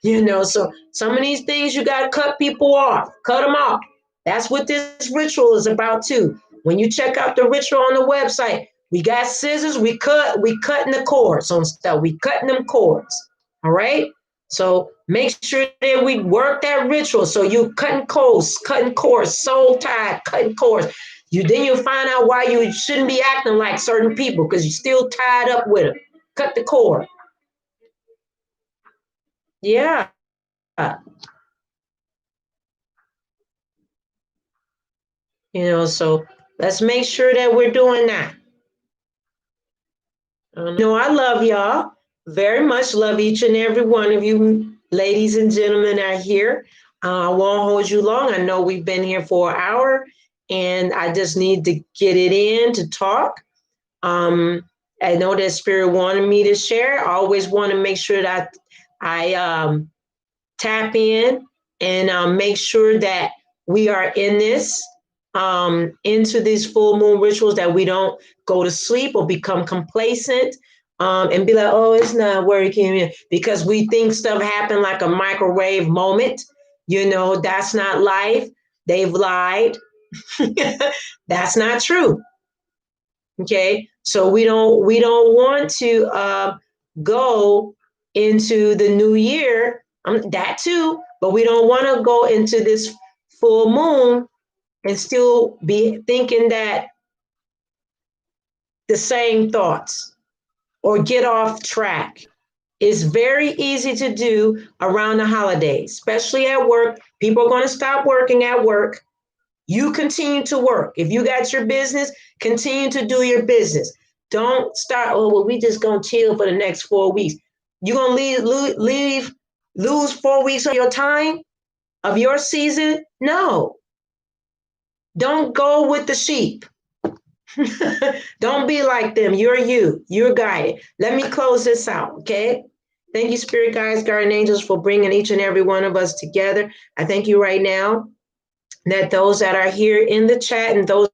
Speaker 1: You know, so some of these things you got to cut people off. Cut them off. That's what this ritual is about too. When you check out the ritual on the website, we got scissors, we cutting the cords on stuff. We cutting them cords. All right. So make sure that we work that ritual. So you cutting cords, soul tied, cutting cords. You'll find out why you shouldn't be acting like certain people because you're still tied up with them. Cut the cord. Yeah. You know, so let's make sure that we're doing that. I love y'all very much. Love each and every one of you, ladies and gentlemen, are here. I won't hold you long. I know we've been here for an hour, and I just need to get it in to talk. I know that Spirit wanted me to share. I always want to make sure that I tap in and make sure that we are in this into these full moon rituals, that we don't go to sleep or become complacent and be like, oh, it's not working, because we think stuff happened like a microwave moment. You know, that's not life. They've lied. That's not true. Okay, so we don't want to go into the new year, that too, but we don't want to go into this full moon and still be thinking that the same thoughts or get off track. It's very easy to do around the holidays, especially at work. People are going to stop working at work. You continue to work. If you got your business, continue to do your business. Don't start, oh, well, we just going to chill for the next 4 weeks. You're going to lose 4 weeks of your time, of your season? No. Don't go with the sheep. Don't be like them. You're you. You're guided. Let me close this out, okay? Thank you, Spirit Guides, Guardian Angels, for bringing each and every one of us together. I thank you right now that those that are here in the chat and those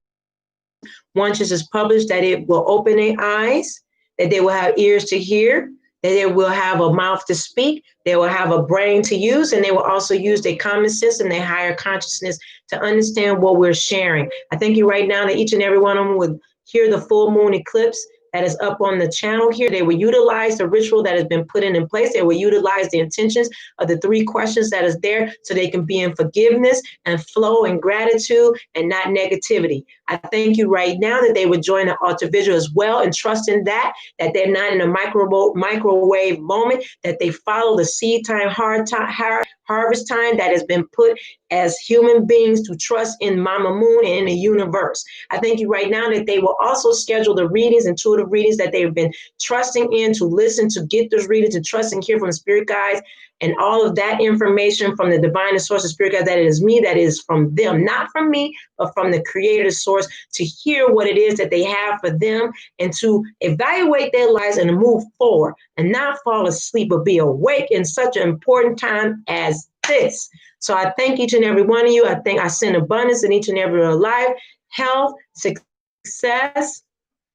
Speaker 1: once this is published, that it will open their eyes, that they will have ears to hear, that they will have a mouth to speak, they will have a brain to use, and they will also use their common sense and their higher consciousness to understand what we're sharing. I thank you right now that each and every one of them would hear the full moon eclipse that is up on the channel here. They will utilize the ritual that has been put in place. They will utilize the intentions of the 3 questions that is there so they can be in forgiveness and flow in gratitude and not negativity. I thank you right now that they would join the altar visual as well and trust in that they're not in a microwave moment, that they follow the seed time, harvest time that has been put as human beings to trust in Mama Moon and in the universe. I thank you right now that they will also schedule the readings, intuitive readings that they've been trusting in to listen, to get those readings, to trust and hear from spirit guides, and all of that information from the divine source of spirit guides, that it is me, that is from them, not from me, but from the creator source, to hear what it is that they have for them and to evaluate their lives and to move forward and not fall asleep, but be awake in such an important time as this. So I thank each and every one of you. I send abundance in each and every life, health, success,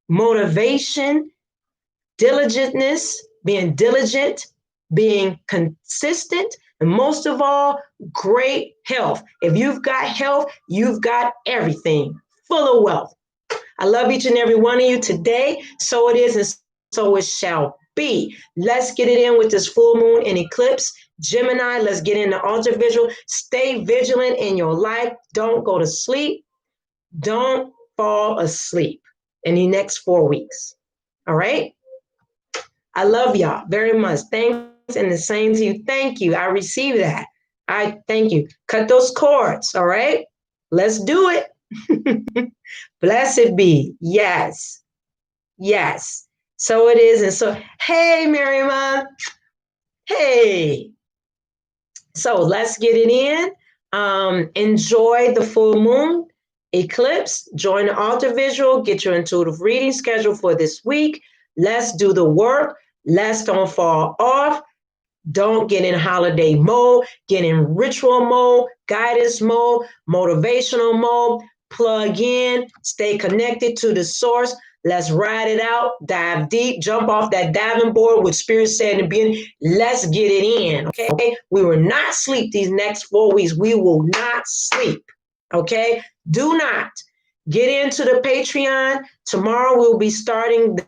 Speaker 1: motivation, diligentness, being diligent, being consistent, and most of all, great health. If you've got health, you've got everything, full of wealth. I love each and every one of you today. So it is, and so it shall be. Let's get it in with this full moon and eclipse. Gemini, let's get into ultra visual. Stay vigilant in your life. Don't go to sleep. Don't fall asleep in the next 4 weeks. All right? I love y'all very much. Thanks, and the same to you. Thank you. I receive that. I thank you. Cut those cords. All right? Let's do it. Blessed be. Yes. Yes. So it is. And so, hey, Miriam. Hey. So let's get it in. Enjoy the full moon eclipse. Join the altar visual. Get your intuitive reading schedule for this week. Let's do the work. Let's don't fall off. Don't get in holiday mode. Get in ritual mode, guidance mode, motivational mode. Plug in. Stay connected to the source. Let's ride it out, dive deep, jump off that diving board with Spirit said in the beginning. Let's get it in, okay? We will not sleep these next 4 weeks. We will not sleep, okay? Do not. Get into the Patreon. Tomorrow we'll be starting the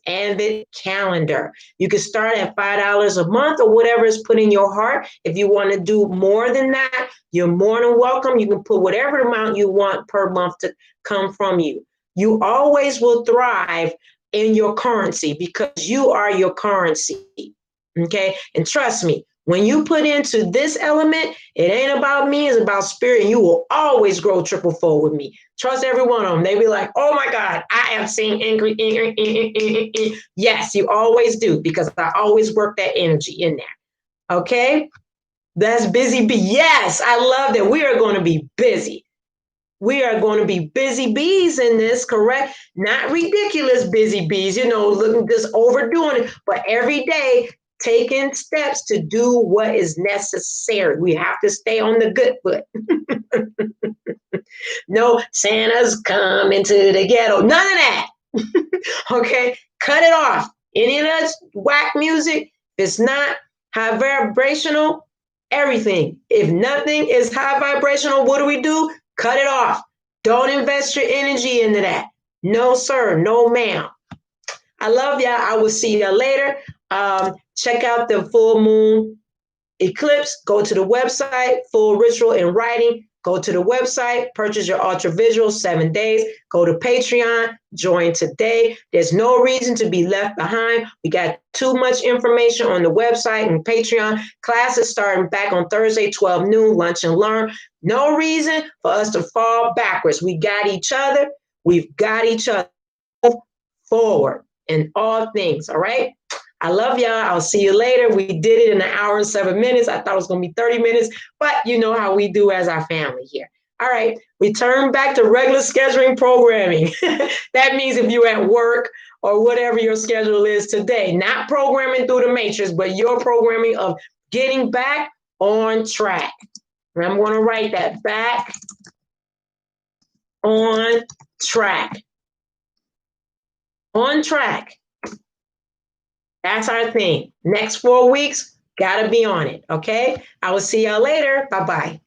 Speaker 1: Advent calendar. You can start at $5 a month or whatever is put in your heart. If you want to do more than that, you're more than welcome. You can put whatever amount you want per month to come from you. You always will thrive in your currency because you are your currency. Okay? And trust me, when you put into this element, it ain't about me, it's about spirit. And you will always grow triple fold with me. Trust every one of them. They be like, oh my God, I am seeing angry. Yes, you always do because I always work that energy in there. Okay? That's busy bee. Yes, I love that. We are going to be busy. We are going to be busy bees in this, correct? Not ridiculous busy bees, looking just overdoing it, but every day taking steps to do what is necessary. We have to stay on the good foot. No, Santa's coming to the ghetto. None of that. Okay? Cut it off. Any of that whack music, if it's not high vibrational, everything. If nothing is high vibrational, what do? Cut it off. Don't invest your energy into that. No, sir. No, ma'am. I love y'all. I will see y'all later. Check out the full moon eclipse. Go to the website, full ritual in writing. Go to the website, purchase your ultra visual 7 days. Go to Patreon, join today. There's no reason to be left behind. We got too much information on the website and Patreon. Classes starting back on Thursday, 12 noon, lunch and learn. No reason for us to fall backwards. We got each other. We've got each other forward in all things, all right? I love y'all. I'll see you later. We did it in an hour and 7 minutes. I thought it was going to be 30 minutes, but you know how we do as our family here. All right. We turn back to regular scheduling programming. That means if you're at work or whatever your schedule is today, not programming through the matrix, but your programming of getting back on track. And I'm going to write that, back on track. On track. That's our thing. Next 4 weeks, gotta be on it, okay? I will see y'all later. Bye-bye.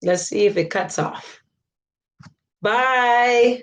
Speaker 1: Let's see if it cuts off. Bye.